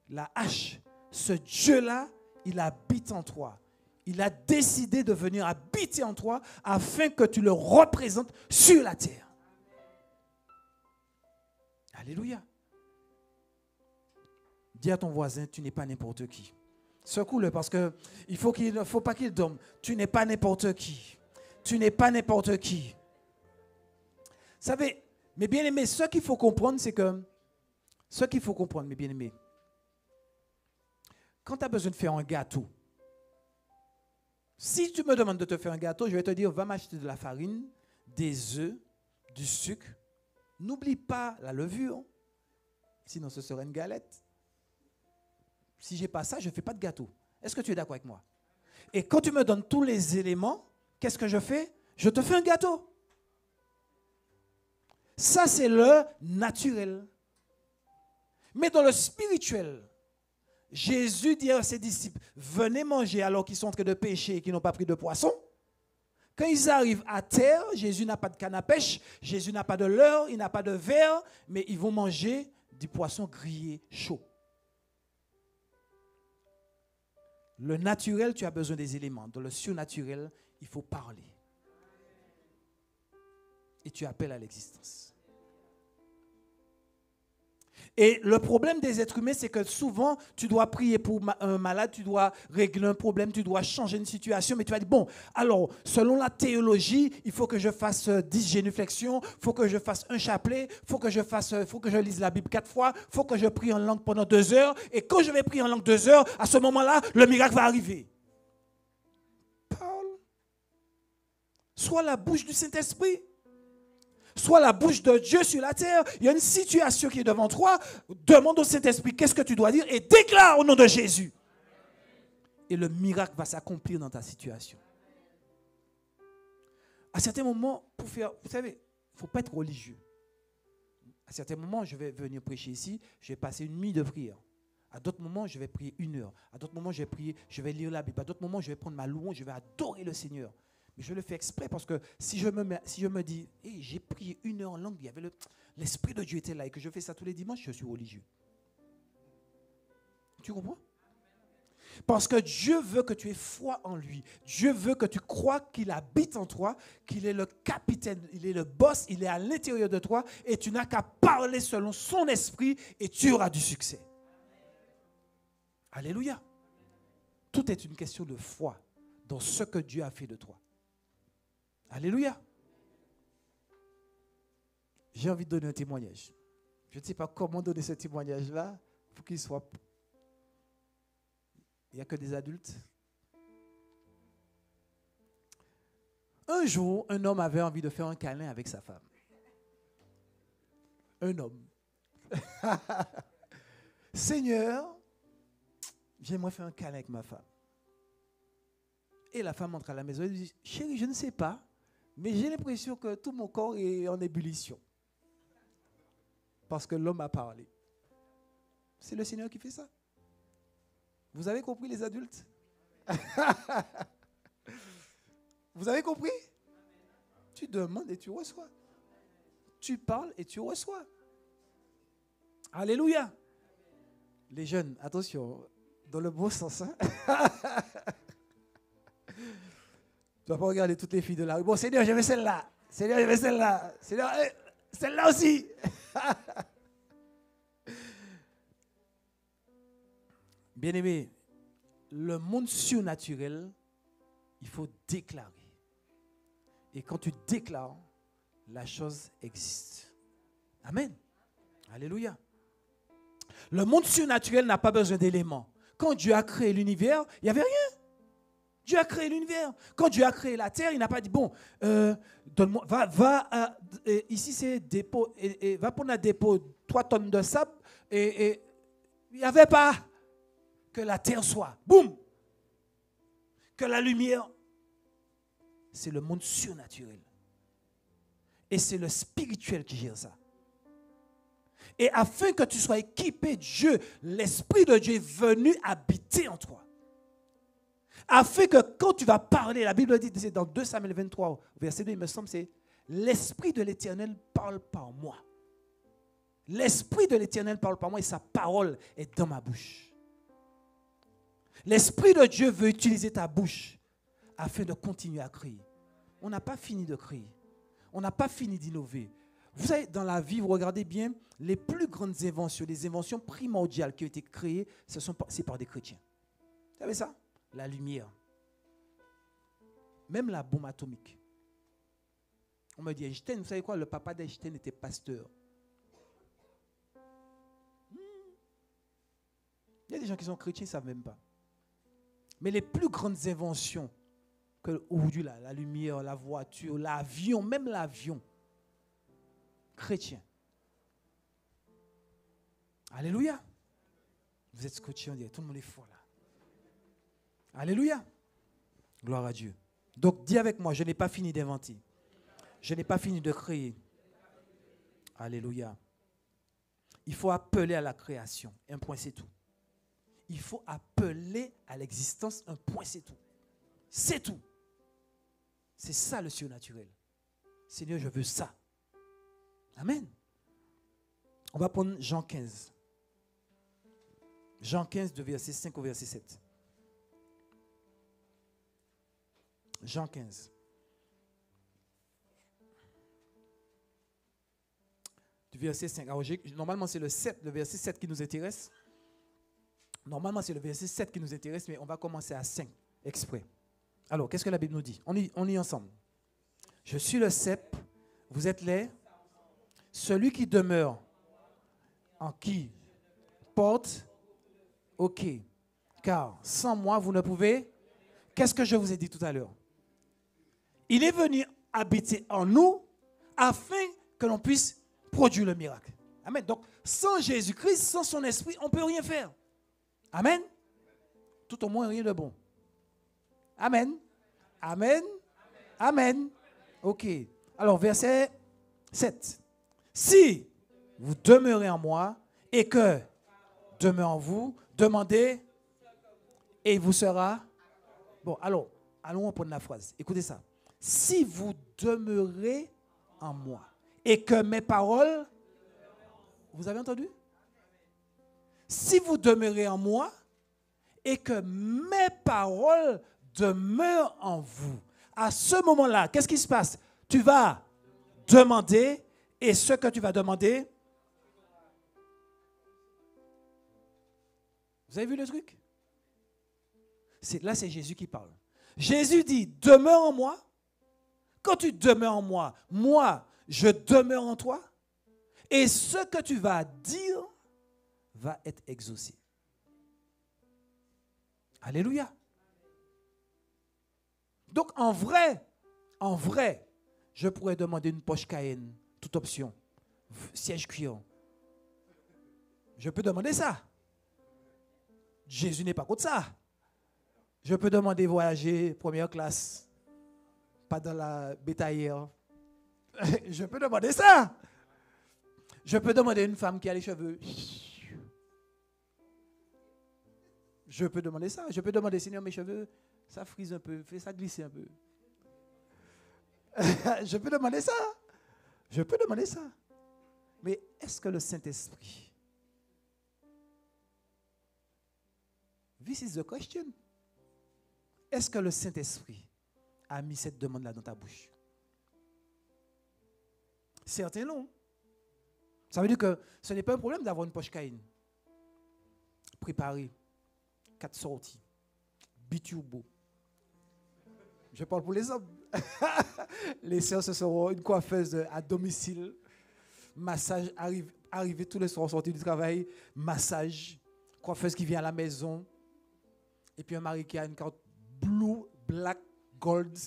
la hache, ce Dieu-là, il habite en toi. Il a décidé de venir habiter en toi afin que tu le représentes sur la terre. Alléluia. Dis à ton voisin, tu n'es pas n'importe qui. Secoue-le parce qu'il ne faut pas qu'il dorme. Tu n'es pas n'importe qui. Tu n'es pas n'importe qui. Vous savez, mes bien-aimés, ce qu'il faut comprendre, c'est que, mes bien-aimés, quand tu as besoin de faire un gâteau, si tu me demandes de te faire un gâteau, je vais te dire, va m'acheter de la farine, des œufs, du sucre. N'oublie pas la levure, sinon ce serait une galette. Si je n'ai pas ça, je ne fais pas de gâteau. Est-ce que tu es d'accord avec moi? Et quand tu me donnes tous les éléments, qu'est-ce que je fais? Je te fais un gâteau. Ça, c'est le naturel. Mais dans le spirituel, Jésus dit à ses disciples, venez manger alors qu'ils sont en train de pêcher et qu'ils n'ont pas pris de poisson. Quand ils arrivent à terre, Jésus n'a pas de canne à pêche, Jésus n'a pas de leurre, il n'a pas de verre, mais ils vont manger du poisson grillé chaud. Le naturel, tu as besoin des éléments. Dans le surnaturel, il faut parler. Et tu appelles à l'existence. Et le problème des êtres humains, c'est que souvent, tu dois prier pour un malade, tu dois régler un problème, tu dois changer une situation, mais tu vas dire, bon, alors, selon la théologie, il faut que je fasse 10 génuflexions, il faut que je fasse un chapelet, il faut que je lise la Bible 4 fois, il faut que je prie en langue pendant 2 heures, et quand je vais prier en langue 2 heures, à ce moment-là, le miracle va arriver. Parle. Sois la bouche du Saint-Esprit. Sois la bouche de Dieu sur la terre. Il y a une situation qui est devant toi. Demande au Saint-Esprit qu'est-ce que tu dois dire et déclare au nom de Jésus. Et le miracle va s'accomplir dans ta situation. À certains moments, pour faire, vous savez, il ne faut pas être religieux. À certains moments, je vais venir prêcher ici, je vais passer une nuit de prière. À d'autres moments, je vais prier 1 heure. À d'autres moments, je vais lire la Bible. À d'autres moments, je vais prendre ma louange, je vais adorer le Seigneur. Mais je le fais exprès parce que si je me dis, hey, j'ai prié 1 heure en langue, il y avait l'Esprit de Dieu était là et que je fais ça tous les dimanches, je suis religieux. Tu comprends? Parce que Dieu veut que tu aies foi en lui. Dieu veut que tu crois qu'il habite en toi, qu'il est le capitaine, il est le boss, il est à l'intérieur de toi et tu n'as qu'à parler selon son esprit et tu auras du succès. Alléluia. Tout est une question de foi dans ce que Dieu a fait de toi. Alléluia. J'ai envie de donner un témoignage. Je ne sais pas comment donner ce témoignage-là pour qu'il soit... Il n'y a que des adultes. Un jour, un homme avait envie de faire un câlin avec sa femme. Un homme. Seigneur, j'aimerais faire un câlin avec ma femme. Et la femme entre à la maison et dit, chérie, je ne sais pas, mais j'ai l'impression que tout mon corps est en ébullition. Parce que l'homme a parlé. C'est le Seigneur qui fait ça. Vous avez compris, les adultes? Vous avez compris? Tu demandes et tu reçois. Tu parles et tu reçois. Alléluia. Les jeunes, attention, dans le bon sens. Hein? Tu ne vas pas regarder toutes les filles de la rue. Bon, Seigneur, je veux celle-là. Seigneur, je veux celle-là. Seigneur, celle-là aussi. Bien-aimé, le monde surnaturel, il faut déclarer. Et quand tu déclares, la chose existe. Amen. Alléluia. Le monde surnaturel n'a pas besoin d'éléments. Quand Dieu a créé l'univers, il n'y avait rien. Dieu a créé l'univers. Quand Dieu a créé la terre, il n'a pas dit, bon, donne-moi, ici c'est dépôt, et va prendre un dépôt 3 tonnes de sable, et il n'y avait pas que la terre soit. Boum! Que la lumière. C'est le monde surnaturel. Et c'est le spirituel qui gère ça. Et afin que tu sois équipé, Dieu, l'Esprit de Dieu est venu habiter en toi. Afin que quand tu vas parler, la Bible dit, c'est dans 2 Samuel 23, verset 2, il me semble, c'est l'Esprit de l'Éternel parle par moi. L'Esprit de l'Éternel parle par moi et sa parole est dans ma bouche. L'Esprit de Dieu veut utiliser ta bouche afin de continuer à crier. On n'a pas fini de crier. On n'a pas fini d'innover. Vous savez, dans la vie, vous regardez bien, les plus grandes inventions, les inventions primordiales qui ont été créées, c'est par des chrétiens. Vous savez ça? La lumière. Même la bombe atomique. On me dit, Einstein, vous savez quoi? Le papa d'Einstein était pasteur. Il y a des gens qui sont chrétiens, ils ne savent même pas. Mais les plus grandes inventions, aujourd'hui, la lumière, la voiture, l'avion, même l'avion, chrétien. Alléluia. Vous êtes scotché, on dirait, tout le monde est fort là. Alléluia. Gloire à Dieu. Donc, dis avec moi, je n'ai pas fini d'inventer. Je n'ai pas fini de créer. Alléluia. Il faut appeler à la création. Un point, c'est tout. Il faut appeler à l'existence. Un point, c'est tout. C'est tout. C'est ça le surnaturel. Seigneur, je veux ça. Amen. On va prendre Jean 15. Jean 15, de verset 5 au verset 7. Jean 15. Du verset 5. Alors, normalement, c'est le verset 7 qui nous intéresse. Normalement, c'est le verset 7 qui nous intéresse, mais on va commencer à 5, exprès. Alors, qu'est-ce que la Bible nous dit? On lit ensemble. Je suis le cep, vous êtes les, celui qui demeure en qui porte, ok. Car sans moi, vous ne pouvez. Qu'est-ce que je vous ai dit tout à l'heure? Il est venu habiter en nous afin que l'on puisse produire le miracle. Amen. Donc, sans Jésus-Christ, sans son esprit, on ne peut rien faire. Amen. Tout au moins, rien de bon. Amen. Amen. Amen. Ok. Alors, verset 7. Si vous demeurez en moi et que demeure en vous, demandez et il vous sera. Bon, alors, allons prendre la phrase. Écoutez ça. Si vous demeurez en moi et que mes paroles, vous avez entendu? Si vous demeurez en moi et que mes paroles demeurent en vous, à ce moment-là, qu'est-ce qui se passe? Tu vas demander et ce que tu vas demander, vous avez vu le truc? Là, c'est Jésus qui parle. Jésus dit, demeure en moi. Quand tu demeures en moi, moi, je demeure en toi. Et ce que tu vas dire va être exaucé. Alléluia. Donc, en vrai, je pourrais demander une Porsche Cayenne, toute option, siège cuir. Je peux demander ça. Jésus n'est pas contre ça. Je peux demander voyager première classe, pas dans la bétaillère. Je peux demander ça. Je peux demander une femme qui a les cheveux. Je peux demander ça. Je peux demander, Seigneur, mes cheveux, ça frise un peu, fais ça glisser un peu. Je peux demander ça. Je peux demander ça. Mais est-ce que le Saint-Esprit, this is the question. Est-ce que le Saint-Esprit a mis cette demande-là dans ta bouche? Certains l'ont. Ça veut dire que ce n'est pas un problème d'avoir une Porsche Cayenne. Préparée. 4 sorties. Biturbo. Je parle pour les hommes. Les sœurs, ce seront une coiffeuse à domicile. Massage, arriver tous les soirs sortis du travail. Massage. Coiffeuse qui vient à la maison. Et puis un mari qui a une carte blue, black, gold.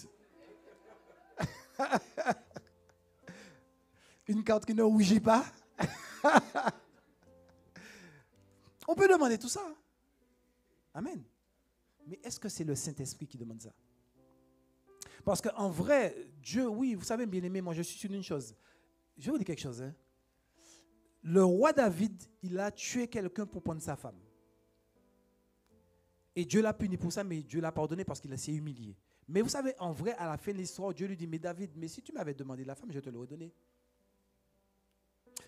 Une carte qui ne rougit pas. On peut demander tout ça. Amen. Mais est-ce que c'est le Saint-Esprit qui demande ça? Parce qu'en vrai, Dieu, oui, vous savez, bien aimé, moi je suis sur une chose. Je vais vous dire quelque chose. Hein. Le roi David, il a tué quelqu'un pour prendre sa femme. Et Dieu l'a puni pour ça, mais Dieu l'a pardonné parce qu'il s'est humilié. Mais vous savez, en vrai, à la fin de l'histoire, Dieu lui dit, mais David, mais si tu m'avais demandé la femme, je te l'aurais donnée.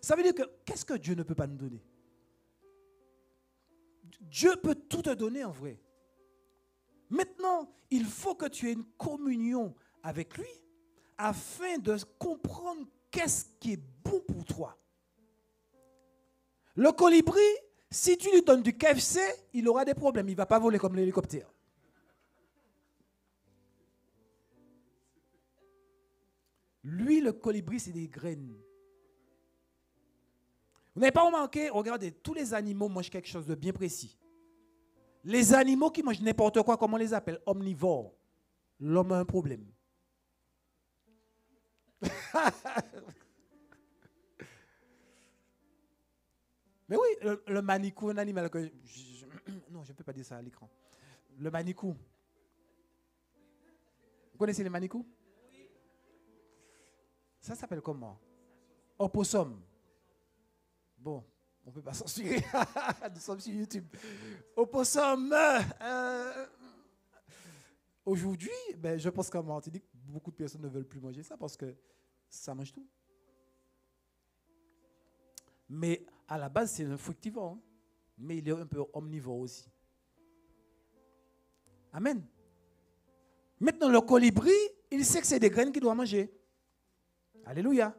Ça veut dire que, qu'est-ce que Dieu ne peut pas nous donner? Dieu peut tout te donner en vrai. Maintenant, il faut que tu aies une communion avec lui afin de comprendre qu'est-ce qui est bon pour toi. Le colibri, si tu lui donnes du KFC, il aura des problèmes. Il ne va pas voler comme l'hélicoptère. Lui, le colibri, c'est des graines. Vous n'avez pas remarqué? Regardez, tous les animaux mangent quelque chose de bien précis. Les animaux qui mangent n'importe quoi, comment on les appelle? Omnivores. L'homme a un problème. Mais oui, le manicou, un animal que... non, je ne peux pas dire ça à l'écran. Le manicou. Vous connaissez les manicous? Ça s'appelle comment? Opossum. Bon, on ne peut pas censurer. Nous sommes sur YouTube. Opossum. Aujourd'hui, ben, je pense qu'en Martinique, beaucoup de personnes ne veulent plus manger ça parce que ça mange tout. Mais à la base, c'est un fructivore. Hein? Mais il est un peu omnivore aussi. Amen. Maintenant, le colibri, il sait que c'est des graines qu'il doit manger. Alléluia.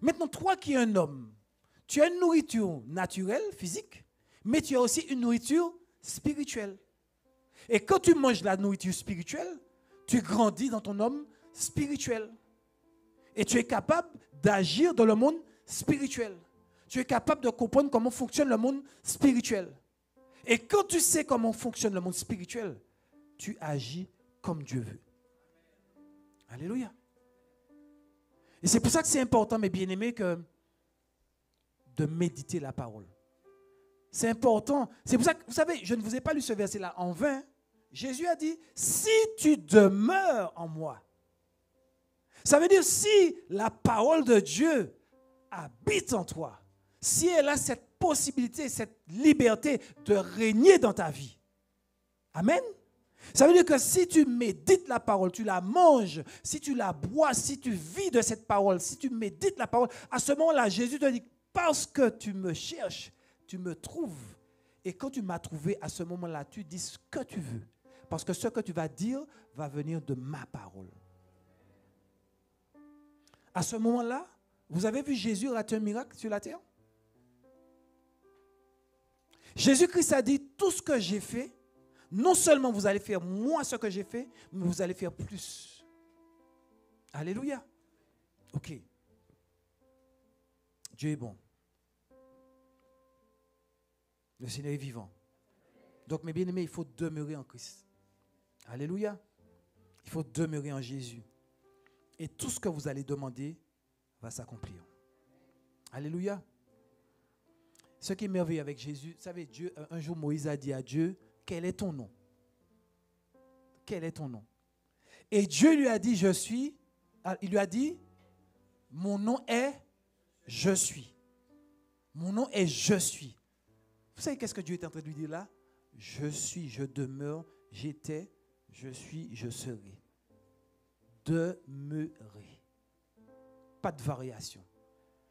Maintenant, toi qui es un homme, tu as une nourriture naturelle, physique, mais tu as aussi une nourriture spirituelle. Et quand tu manges la nourriture spirituelle, tu grandis dans ton homme spirituel. Et tu es capable d'agir dans le monde spirituel. Tu es capable de comprendre comment fonctionne le monde spirituel. Et quand tu sais comment fonctionne le monde spirituel, tu agis comme Dieu veut. Alléluia. Et c'est pour ça que c'est important, mes bien-aimés, de méditer la parole. C'est important. C'est pour ça que, vous savez, je ne vous ai pas lu ce verset-là en vain. Jésus a dit, si tu demeures en moi. Ça veut dire, si la parole de Dieu habite en toi, si elle a cette possibilité, cette liberté de régner dans ta vie. Amen. Ça veut dire que si tu médites la parole, tu la manges, si tu la bois, si tu vis de cette parole, si tu médites la parole, à ce moment-là, Jésus te dit, parce que tu me cherches, tu me trouves. Et quand tu m'as trouvé, à ce moment-là, tu dis ce que tu veux. Parce que ce que tu vas dire va venir de ma parole. À ce moment-là, vous avez vu Jésus rater un miracle sur la terre? Jésus-Christ a dit, tout ce que j'ai fait, non seulement vous allez faire moi ce que j'ai fait, mais vous allez faire plus. Alléluia. Ok. Dieu est bon. Le Seigneur est vivant. Donc, mes bien-aimés, il faut demeurer en Christ. Alléluia. Il faut demeurer en Jésus. Et tout ce que vous allez demander va s'accomplir. Alléluia. Ce qui est merveilleux avec Jésus, vous savez, Dieu, un jour Moïse a dit à Dieu, quel est ton nom? Quel est ton nom? Et Dieu lui a dit, je suis. Il lui a dit, mon nom est je suis. Mon nom est je suis. Vous savez qu'est-ce que Dieu est en train de lui dire là? Je suis, je demeure, j'étais, je suis, je serai. Demeurer. Pas de variation.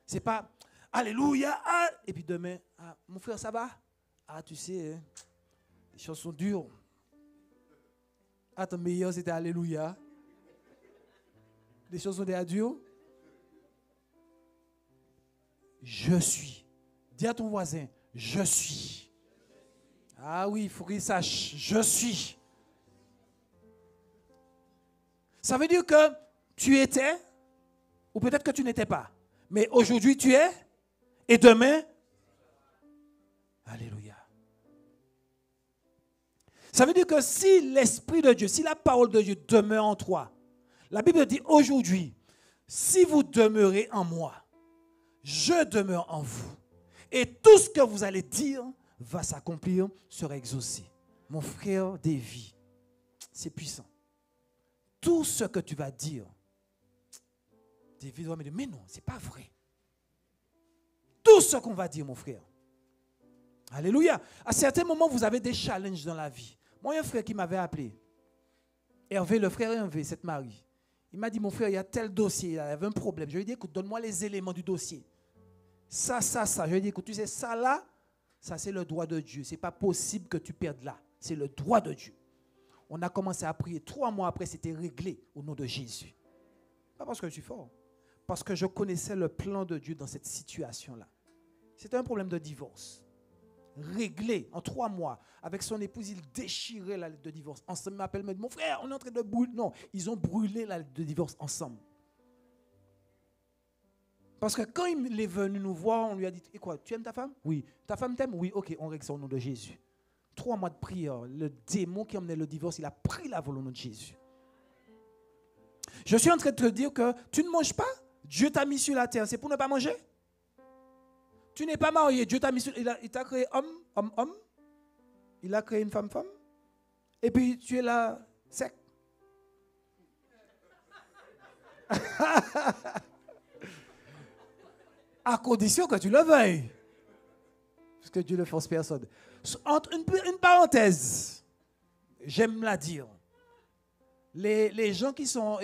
C'est pas alléluia, ah, et puis demain, ah, mon frère, ça va? Ah, tu sais, hein, les choses sont dures. Ah, ton meilleur, c'était alléluia. Les choses sont déjà dures. Je suis. Dis à ton voisin, je suis. Ah oui, il faut qu'il sache, je suis. Ça veut dire que tu étais, ou peut-être que tu n'étais pas. Mais aujourd'hui, tu es, et demain, alléluia. Ça veut dire que si l'Esprit de Dieu, si la parole de Dieu demeure en toi, la Bible dit aujourd'hui, si vous demeurez en moi, je demeure en vous. Et tout ce que vous allez dire va s'accomplir, sera exaucé. Mon frère Davy, c'est puissant. Tout ce que tu vas dire, David doit me dire, mais non, ce n'est pas vrai. Tout ce qu'on va dire, mon frère. Alléluia. À certains moments, vous avez des challenges dans la vie. Moi, il y a un frère qui m'avait appelé. Hervé, le frère Hervé, cette Marie. Il m'a dit, mon frère, il y a tel dossier, il y avait un problème. Je lui ai dit, écoute, donne-moi les éléments du dossier. Ça. Je lui ai dit, écoute, tu sais, ça là, ça c'est le droit de Dieu. Ce n'est pas possible que tu perdes là. C'est le droit de Dieu. On a commencé à prier. 3 mois après, c'était réglé au nom de Jésus. Pas parce que je suis fort. Parce que je connaissais le plan de Dieu dans cette situation-là. C'était un problème de divorce. Réglé en 3 mois. Avec son épouse, il déchirait la lettre de divorce. Ensemble, il m'appelle, me dit, mon frère, on est en train de brûler. Non, ils ont brûlé la lettre de divorce ensemble. Parce que quand il est venu nous voir, on lui a dit, et quoi, tu aimes ta femme? Oui. Ta femme t'aime? Oui, ok, on règle ça au nom de Jésus. 3 mois de prière, le démon qui emmenait le divorce, il a pris la volonté de Jésus. Je suis en train de te dire que tu ne manges pas. Dieu t'a mis sur la terre, c'est pour ne pas manger. Tu n'es pas marié, Dieu t'a mis sur... Il t'a créé homme. Il a créé une femme. Et puis tu es là, sec. À condition que tu le veuilles. Parce que Dieu ne force personne. Entre une parenthèse, j'aime la dire. Les gens qui sont,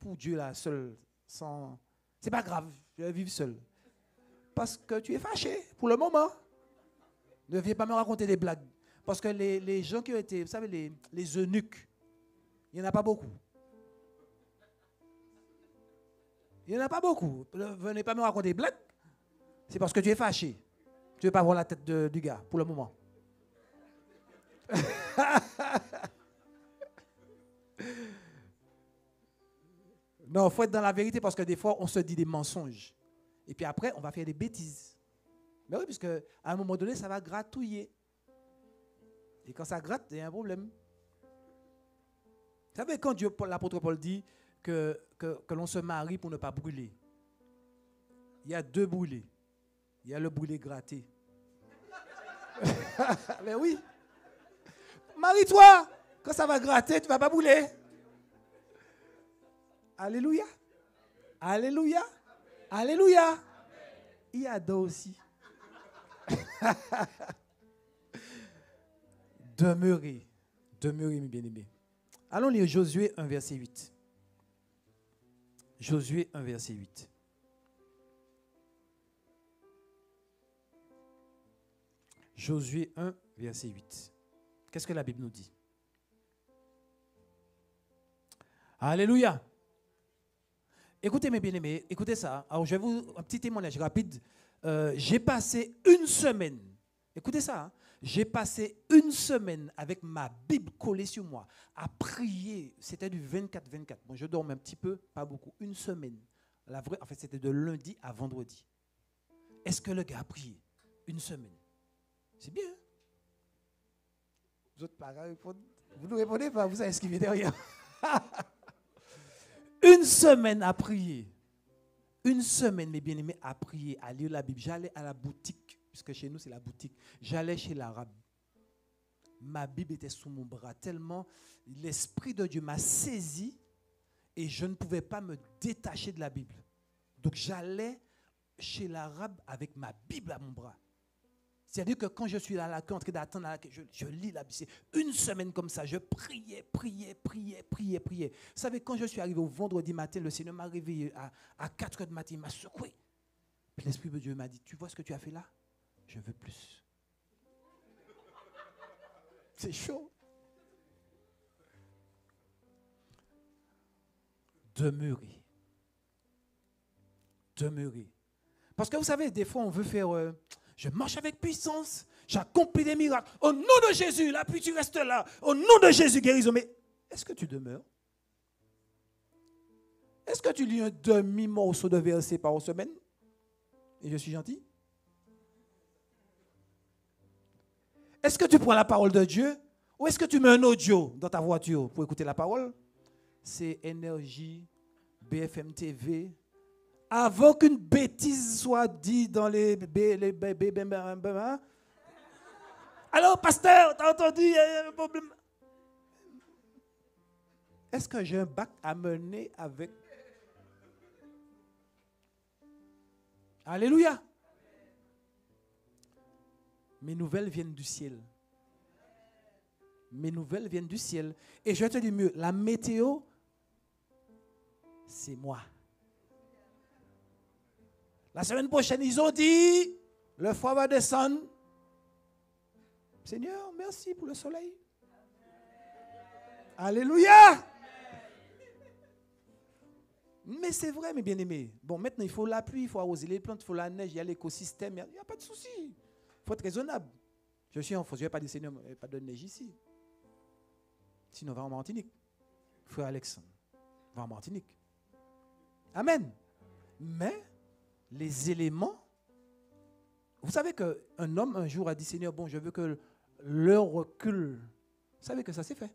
pour Dieu là, seuls, c'est pas grave, je vais vivre seul. Parce que tu es fâché pour le moment. Ne viens pas me raconter des blagues. Parce que les gens qui ont été, vous savez, les eunuques, il n'y en a pas beaucoup. Il n'y en a pas beaucoup. Venez pas me raconter des blagues. C'est parce que tu es fâché. Tu ne veux pas voir la tête du gars pour le moment. Non, il faut être dans la vérité parce que des fois, on se dit des mensonges. Et puis après, on va faire des bêtises. Mais oui, puisque à un moment donné, ça va gratouiller. Et quand ça gratte, il y a un problème. Vous savez, quand l'apôtre Paul dit que l'on se marie pour ne pas brûler, il y a deux brûlés. Il y a le brûlé gratté. Mais oui. Marie-toi. Quand ça va gratter, tu ne vas pas brûler. Alléluia. Alléluia. Alléluia. Il y a deux aussi. Demeurez. Demeurez, mes bien-aimés. Allons lire Josué 1, verset 8. Josué 1, verset 8. Josué 1, verset 8. Qu'est-ce que la Bible nous dit? Alléluia. Écoutez mes bien-aimés, écoutez ça. Alors je vais vous un petit témoignage rapide. J'ai passé une semaine, écoutez ça, hein, j'ai passé une semaine avec ma Bible collée sur moi à prier. C'était du 24-24. Bon, je dormais un petit peu, pas beaucoup. Une semaine. La vraie, en fait, c'était de lundi à vendredi. Est-ce que le gars a prié? Une semaine. C'est bien. Hein? Vous autres parents, vous ne répondez pas, vous savez ce qui vient derrière. Une semaine à prier. Une semaine, mes bien-aimés, à prier, à lire la Bible. J'allais à la boutique, puisque chez nous, c'est la boutique. J'allais chez l'arabe. Ma Bible était sous mon bras, tellement l'Esprit de Dieu m'a saisi et je ne pouvais pas me détacher de la Bible. Donc, j'allais chez l'arabe avec ma Bible à mon bras. C'est-à-dire que quand je suis là, en train d'attendre, je lis la Bible. C'est une semaine comme ça, je priais. Vous savez, quand je suis arrivé au vendredi matin, le Seigneur m'a réveillé à 4 heures du matin, il m'a secoué. Puis l'Esprit de Dieu m'a dit, tu vois ce que tu as fait là? Je veux plus. C'est chaud. Demeurez. Demeurez. Parce que vous savez, des fois, on veut faire... je marche avec puissance, j'accomplis des miracles. Au nom de Jésus, là, puis tu restes là. Au nom de Jésus, guérison. Mais est-ce que tu demeures? Est-ce que tu lis un demi-morceau de verset par semaine? Et je suis gentil? Est-ce que tu prends la parole de Dieu? Ou est-ce que tu mets un audio dans ta voiture pour écouter la parole? C'est Énergie, BFM TV. Avant qu'une bêtise soit dite dans les... Alors, pasteur, t'as entendu, il y a un problème. Est-ce que j'ai un bac à mener avec... Alléluia. Mes nouvelles viennent du ciel. Mes nouvelles viennent du ciel. Et je vais te dire mieux, la météo, c'est moi. La semaine prochaine, ils ont dit, le froid va descendre. Seigneur, merci pour le soleil. Alléluia. Mais c'est vrai, mes bien-aimés. Bon, maintenant, il faut la pluie, il faut arroser les plantes, il faut la neige, il y a l'écosystème, il n'y a pas de souci. Il faut être raisonnable. Je suis en France, je ne vais pas dire, Seigneur, il n'y a pas de neige ici. Sinon, on va en Martinique. Frère Alexandre, on va en Martinique. Amen. Mais... les éléments, vous savez qu'un homme un jour a dit, Seigneur, bon, je veux que l'heure recule. Vous savez que ça s'est fait.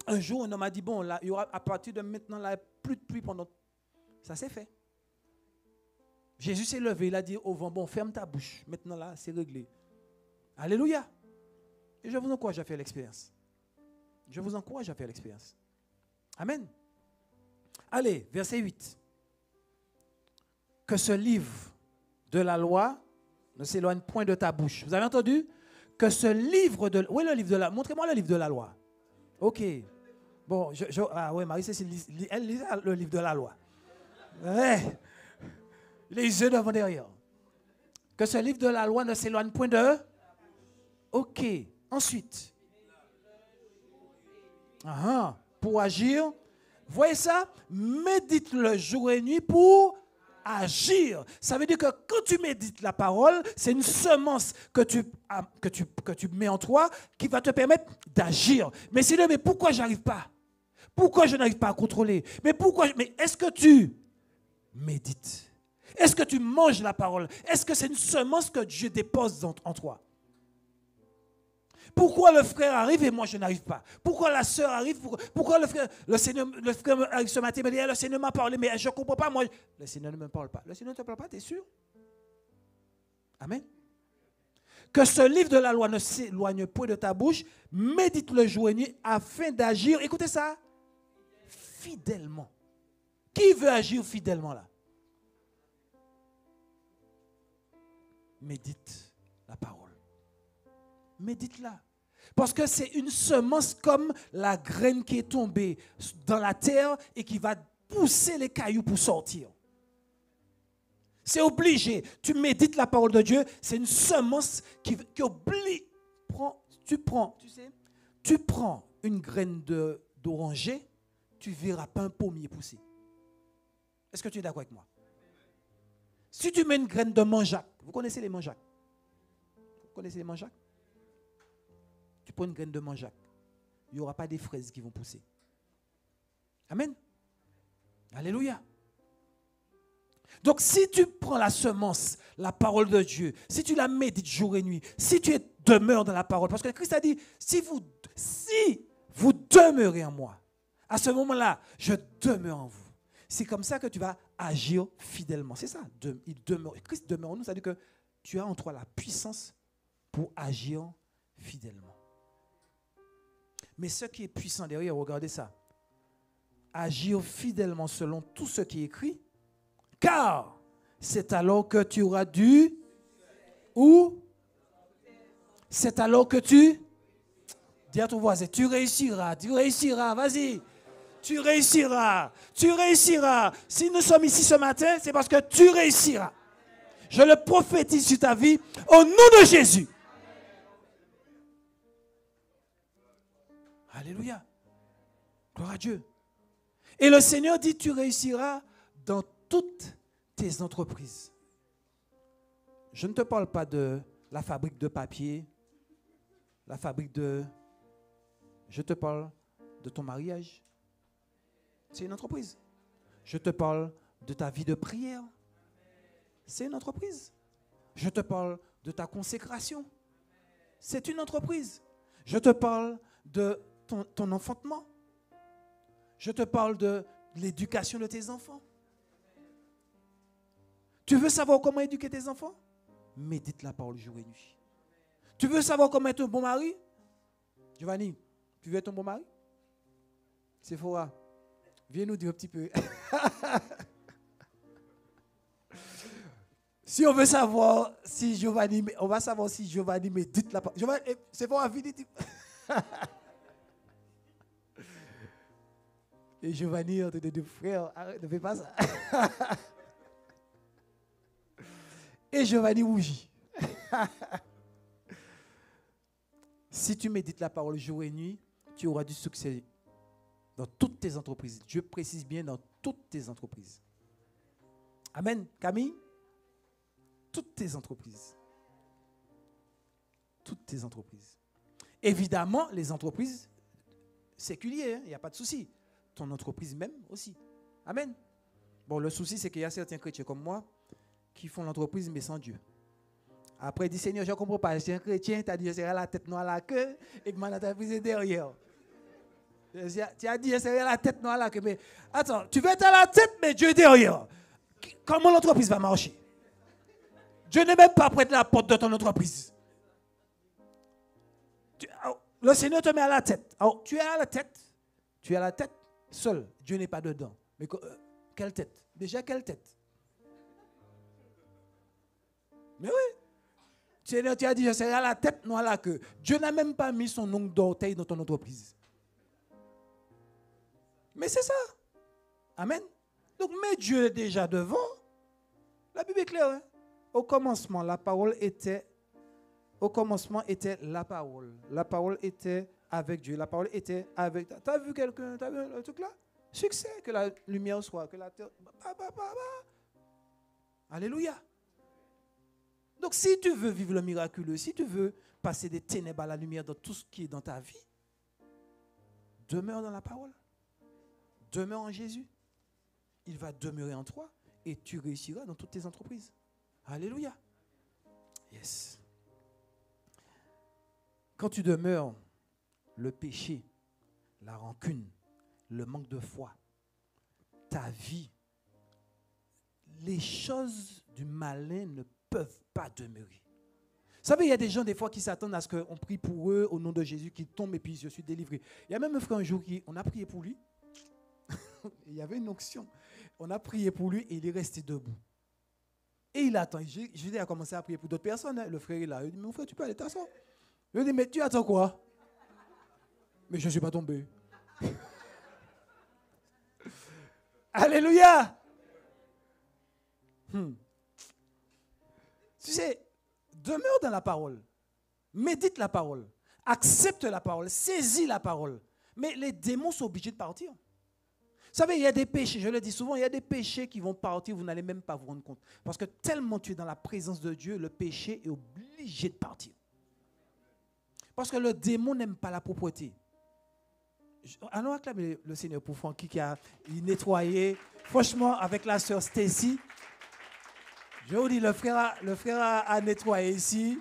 Un jour, un homme a dit, bon, là, il y aura à partir de maintenant, là, plus de pluie pendant... Ça s'est fait. Jésus s'est levé, il a dit au vent, bon, ferme ta bouche. Maintenant, là, c'est réglé. Alléluia. Et je vous encourage à faire l'expérience. Je vous encourage à faire l'expérience. Amen. Allez, verset 8. Que ce livre de la loi ne s'éloigne point de ta bouche. Vous avez entendu? Que ce livre de... Où est le livre de la loi? Montrez-moi le livre de la loi. OK. Bon, ah oui, Marie-Cécile, elle lit le livre de la loi. Ouais. Les yeux devant derrière. Que ce livre de la loi ne s'éloigne point de... OK. Ensuite. Pour agir Voyez ça? Médite-le jour et nuit pour agir. Ça veut dire que quand tu médites la parole, c'est une semence que tu mets en toi qui va te permettre d'agir. Mais sinon, mais pourquoi je n'arrive pas? Pourquoi je n'arrive pas à contrôler? Mais est-ce que tu médites? Est-ce que tu manges la parole? Est-ce que c'est une semence que Dieu dépose en toi? Pourquoi le frère arrive et moi je n'arrive pas? Pourquoi la sœur arrive? Pourquoi le frère arrive ce matin et me dit, le Seigneur m'a parlé, mais je ne comprends pas, moi. Le Seigneur ne me parle pas. Le Seigneur ne te parle pas, tu es sûr? Amen. Que ce livre de la loi ne s'éloigne point de ta bouche, médite le jour et nuit afin d'agir, écoutez ça, fidèlement. Qui veut agir fidèlement là? Médite la parole. Médite-la. Parce que c'est une semence comme la graine qui est tombée dans la terre et qui va pousser les cailloux pour sortir. C'est obligé. Tu médites la parole de Dieu, c'est une semence qui oblige. Tu prends une graine d'oranger, tu ne verras pas un pommier pousser. Est-ce que tu es d'accord avec moi? Si tu mets une graine de manjac, vous connaissez les manjacs? Vous connaissez les manjacs? Tu prends une graine de manjac, il n'y aura pas des fraises qui vont pousser. Amen. Alléluia. Donc si tu prends la semence, la parole de Dieu, si tu la médites jour et nuit, si tu demeures dans la parole, parce que Christ a dit, si vous demeurez en moi, à ce moment-là, je demeure en vous. C'est comme ça que tu vas agir fidèlement. C'est ça. Christ demeure en nous, ça veut dire que tu as en toi la puissance pour agir fidèlement. Mais ce qui est puissant derrière, regardez ça. Agir fidèlement selon tout ce qui est écrit, car c'est alors que tu auras dû, ou c'est alors que dis à ton voisin, tu réussiras, vas-y. Tu réussiras. Si nous sommes ici ce matin, c'est parce que tu réussiras. Je le prophétise sur ta vie au nom de Jésus. Alléluia. Gloire à Dieu. Et le Seigneur dit, tu réussiras dans toutes tes entreprises. Je ne te parle pas de la fabrique de papier, je te parle de ton mariage. C'est une entreprise. Je te parle de ta vie de prière. C'est une entreprise. Je te parle de ta consécration. C'est une entreprise. Je te parle de ton enfantement. Je te parle de l'éducation de tes enfants. Tu veux savoir comment éduquer tes enfants? Médite la parole jour et nuit. Tu veux savoir comment être un bon mari? Giovanni, tu veux être un bon mari? Sephora, viens nous dire un petit peu. Si on veut savoir si Giovanni, on va savoir si Giovanni médite la parole. Sephora, viens dire. Et Giovanni, on te dit, frère, arrête, ne fais pas ça. Et Giovanni rougit. Si tu médites la parole jour et nuit, tu auras du succès dans toutes tes entreprises. Dieu précise bien dans toutes tes entreprises. Amen. Camille? Toutes tes entreprises. Toutes tes entreprises. Évidemment, les entreprises séculières, il n'y a pas de souci. Ton entreprise même aussi. Amen. Bon, le souci, c'est qu'il y a certains chrétiens comme moi qui font l'entreprise, mais sans Dieu. Après, il dit, Seigneur, je ne comprends pas. Je suis un chrétien, tu as dit, je serai la tête noire à la queue et que mon entreprise est derrière. Tu as dit, je serai la tête noire à la queue. Mais attends, tu veux être à la tête, mais Dieu est derrière. Comment l'entreprise va marcher? Dieu n'est même pas près de la porte de ton entreprise. Le Seigneur te met à la tête. Alors, tu es à la tête seul. Dieu n'est pas dedans. Mais quelle tête? Déjà, quelle tête? Mais oui. Seigneur, tu as dit, je serai à la tête, non à la queue. Dieu n'a même pas mis son ongle d'orteil dans ton entreprise. Mais c'est ça. Amen. Donc, mais Dieu est déjà devant. La Bible est claire. Hein? Au commencement, la parole était la parole. La parole était avec Dieu. La parole était avec... Tu as vu quelqu'un? Tu as vu le truc là? Succès, que la lumière soit, que la terre... Alléluia. Donc si tu veux vivre le miraculeux, si tu veux passer des ténèbres à la lumière dans tout ce qui est dans ta vie, demeure dans la parole. Demeure en Jésus. Il va demeurer en toi et tu réussiras dans toutes tes entreprises. Alléluia. Yes. Quand tu demeures, le péché, la rancune, le manque de foi, ta vie, les choses du malin ne peuvent pas demeurer. Vous savez, il y a des gens des fois qui s'attendent à ce qu'on prie pour eux au nom de Jésus, qu'ils tombent et puis je suis délivré. Il y a même un frère un jour on a prié pour lui. Il y avait une onction. On a prié pour lui et il est resté debout. Et il attend. Je a commencé à prier pour d'autres personnes. Hein. Le frère est là. Il dit, mon frère, tu peux aller t'asseoir. Je lui dis, mais tu attends quoi? Mais je ne suis pas tombé. Alléluia. Tu sais, demeure dans la parole. Médite la parole. Accepte la parole. Saisis la parole. Mais les démons sont obligés de partir. Vous savez, il y a des péchés, je le dis souvent, il y a des péchés qui vont partir, vous n'allez même pas vous rendre compte. Parce que tellement tu es dans la présence de Dieu, le péché est obligé de partir. Parce que le démon n'aime pas la propreté. Allons acclamer le Seigneur pour Francky qui a nettoyé. Franchement, avec la sœur Stacy, je vous dis, le frère a nettoyé ici.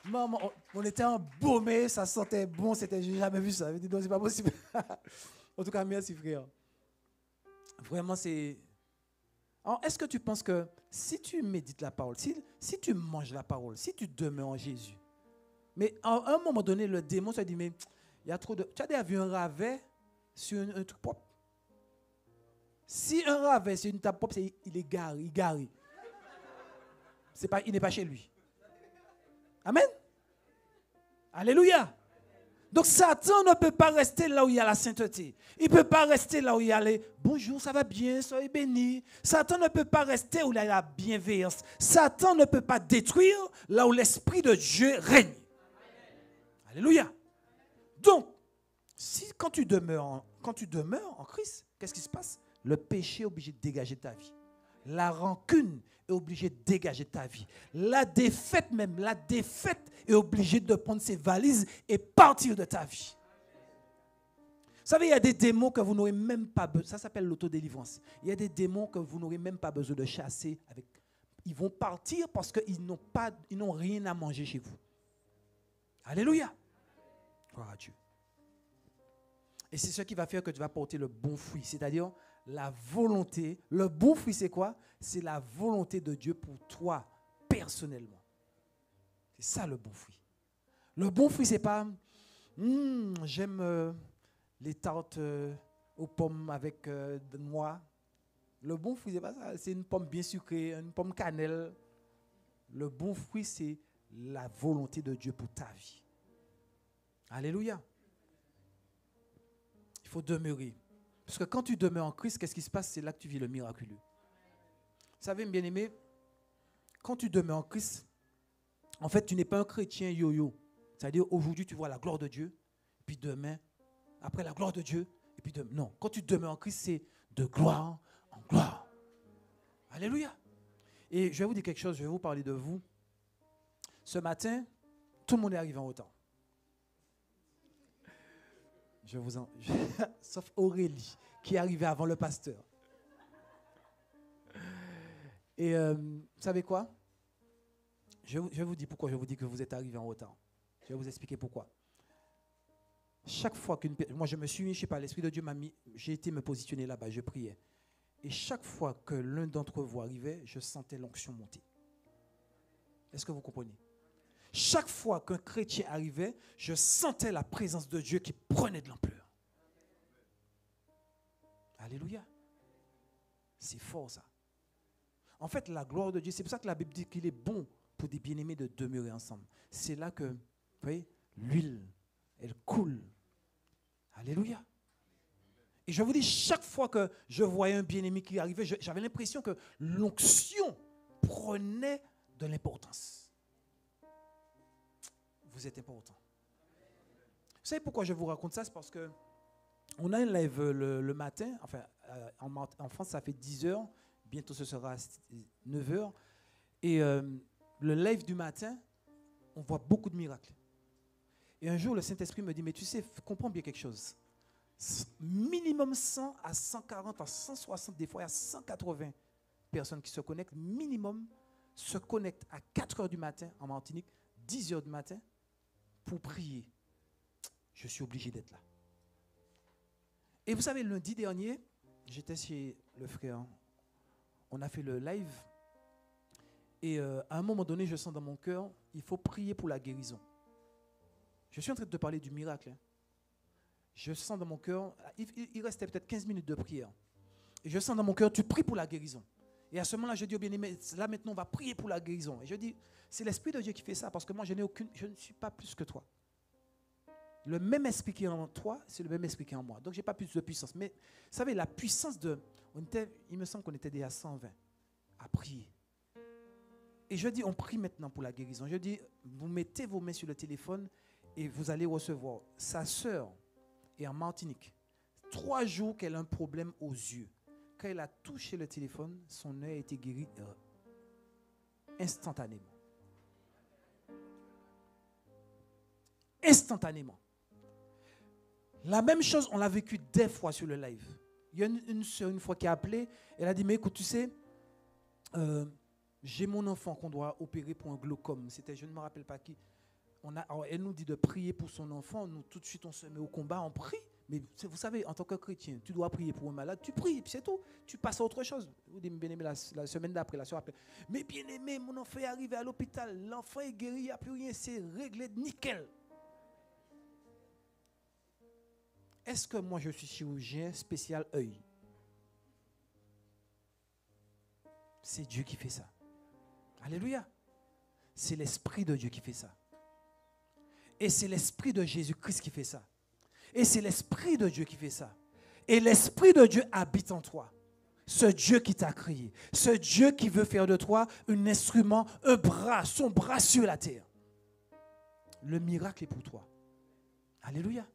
Maman, on était embaumés, ça sentait bon, je n'ai jamais vu ça. Je dis, non, c'est pas possible. En tout cas, merci frère. Vraiment, c'est... Alors, est-ce que tu penses que si tu médites la parole, si tu manges la parole, si tu demeures en Jésus, mais à un moment donné, le démon se dit, mais il y a trop de... Tu as déjà vu un ravet sur un truc propre? Si un ravet sur une table propre, il est garé. Il n'est pas chez lui. Amen. Alléluia. Donc Satan ne peut pas rester là où il y a la sainteté. Il ne peut pas rester là où il y a les « bonjour, ça va bien, soyez bénis ». Satan ne peut pas rester où il y a la bienveillance. Satan ne peut pas détruire là où l'Esprit de Dieu règne. Alléluia. Donc, quand tu demeures en Christ, qu'est-ce qui se passe? Le péché est obligé de dégager ta vie. La rancune est obligée de dégager ta vie. La défaite est obligée de prendre ses valises et partir de ta vie. Vous savez, il y a des démons que vous n'aurez même pas besoin. Ça s'appelle l'autodélivrance. Il y a des démons que vous n'aurez même pas besoin de chasser. Ils vont partir parce qu'ils n'ont rien à manger chez vous. Alléluia. Gloire à Dieu. Et c'est ce qui va faire que tu vas porter le bon fruit, c'est-à-dire la volonté. Le bon fruit, c'est quoi? C'est la volonté de Dieu pour toi, personnellement. C'est ça le bon fruit. Le bon fruit, c'est pas j'aime les tartes aux pommes avec noix. Le bon fruit, c'est pas ça. C'est une pomme bien sucrée, une pomme cannelle. Le bon fruit, c'est la volonté de Dieu pour ta vie. Alléluia. Il faut demeurer. Parce que quand tu demeures en Christ, qu'est-ce qui se passe? C'est là que tu vis le miraculeux. Vous savez, bien aimé, quand tu demeures en Christ, en fait, tu n'es pas un chrétien yo-yo. C'est-à-dire, aujourd'hui, tu vois la gloire de Dieu, puis demain, après la gloire de Dieu, et puis demain. Non, quand tu demeures en Christ, c'est de gloire en gloire. Alléluia. Et je vais vous dire quelque chose, je vais vous parler de vous. Ce matin, tout le monde est arrivé en retard. Sauf Aurélie, qui est arrivée avant le pasteur. Et vous savez quoi? Je vais vous dire pourquoi je vous dis que vous êtes arrivé en retard. Je vais vous expliquer pourquoi. Chaque fois moi je me suis, je ne sais pas, l'Esprit de Dieu m'a mis, j'ai été me positionner là-bas, je priais. Et chaque fois que l'un d'entre vous arrivait, je sentais l'onction monter. Est-ce que vous comprenez? Chaque fois qu'un chrétien arrivait, je sentais la présence de Dieu qui prenait de l'ampleur. Alléluia. C'est fort ça. En fait, la gloire de Dieu, c'est pour ça que la Bible dit qu'il est bon pour des bien-aimés de demeurer ensemble. C'est là que, vous voyez, l'huile, elle coule. Alléluia. Et je vous dis, chaque fois que je voyais un bien-aimé qui arrivait, j'avais l'impression que l'onction prenait de l'importance. Vous êtes important. Vous savez pourquoi je vous raconte ça? C'est parce que On a un live le matin, enfin, en France, ça fait 10 heures, bientôt ce sera 9 heures. Et le live du matin, on voit beaucoup de miracles. Et un jour, le Saint-Esprit me dit, mais tu sais, comprends bien quelque chose. Minimum 100 à 140 à 160, des fois, il y a 180 personnes qui se connectent. Minimum se connectent à 4 heures du matin en Martinique, 10 heures du matin, pour prier. Je suis obligé d'être là. Et vous savez, lundi dernier, j'étais chez le frère. On a fait le live. Et à un moment donné, je sens dans mon cœur, il faut prier pour la guérison. Je suis en train de te parler du miracle. Hein. Je sens dans mon cœur, il restait peut-être 15 minutes de prière. Et je sens dans mon cœur, tu pries pour la guérison. Et à ce moment-là, je dis au bien-aimé, là maintenant, on va prier pour la guérison. Et je dis, c'est l'Esprit de Dieu qui fait ça, parce que moi, je ne suis pas plus que toi. Le même esprit qui est en toi, c'est le même esprit qui est en moi. Donc, je n'ai pas plus de puissance. Mais, vous savez, la puissance il me semble qu'on était déjà à 120 à prier. Et je dis, on prie maintenant pour la guérison. Je dis, vous mettez vos mains sur le téléphone et vous allez recevoir. Sa sœur est en Martinique. 3 jours qu'elle a un problème aux yeux. Quand elle a touché le téléphone, son œil a été guéri instantanément. Instantanément. La même chose, on l'a vécu des fois sur le live. Il y a une sœur une fois qui a appelé, elle a dit, mais écoute, tu sais, j'ai mon enfant qu'on doit opérer pour un glaucome. C'était, je ne me rappelle pas qui. Elle nous dit de prier pour son enfant. Nous, tout de suite, on se met au combat, on prie. Mais vous savez, en tant que chrétien, tu dois prier pour un malade, tu pries, puis c'est tout. Tu passes à autre chose. Vous dites, bien-aimé, la semaine d'après, la soirée après. Mais bien-aimé, mon enfant est arrivé à l'hôpital. L'enfant est guéri, il n'y a plus rien, c'est réglé, nickel. Est-ce que moi, je suis chirurgien spécial œil? C'est Dieu qui fait ça. Alléluia. C'est l'Esprit de Dieu qui fait ça. Et c'est l'Esprit de Jésus-Christ qui fait ça. Et c'est l'Esprit de Dieu qui fait ça. Et l'Esprit de Dieu habite en toi. Ce Dieu qui t'a créé. Ce Dieu qui veut faire de toi un instrument, un bras, son bras sur la terre. Le miracle est pour toi. Alléluia.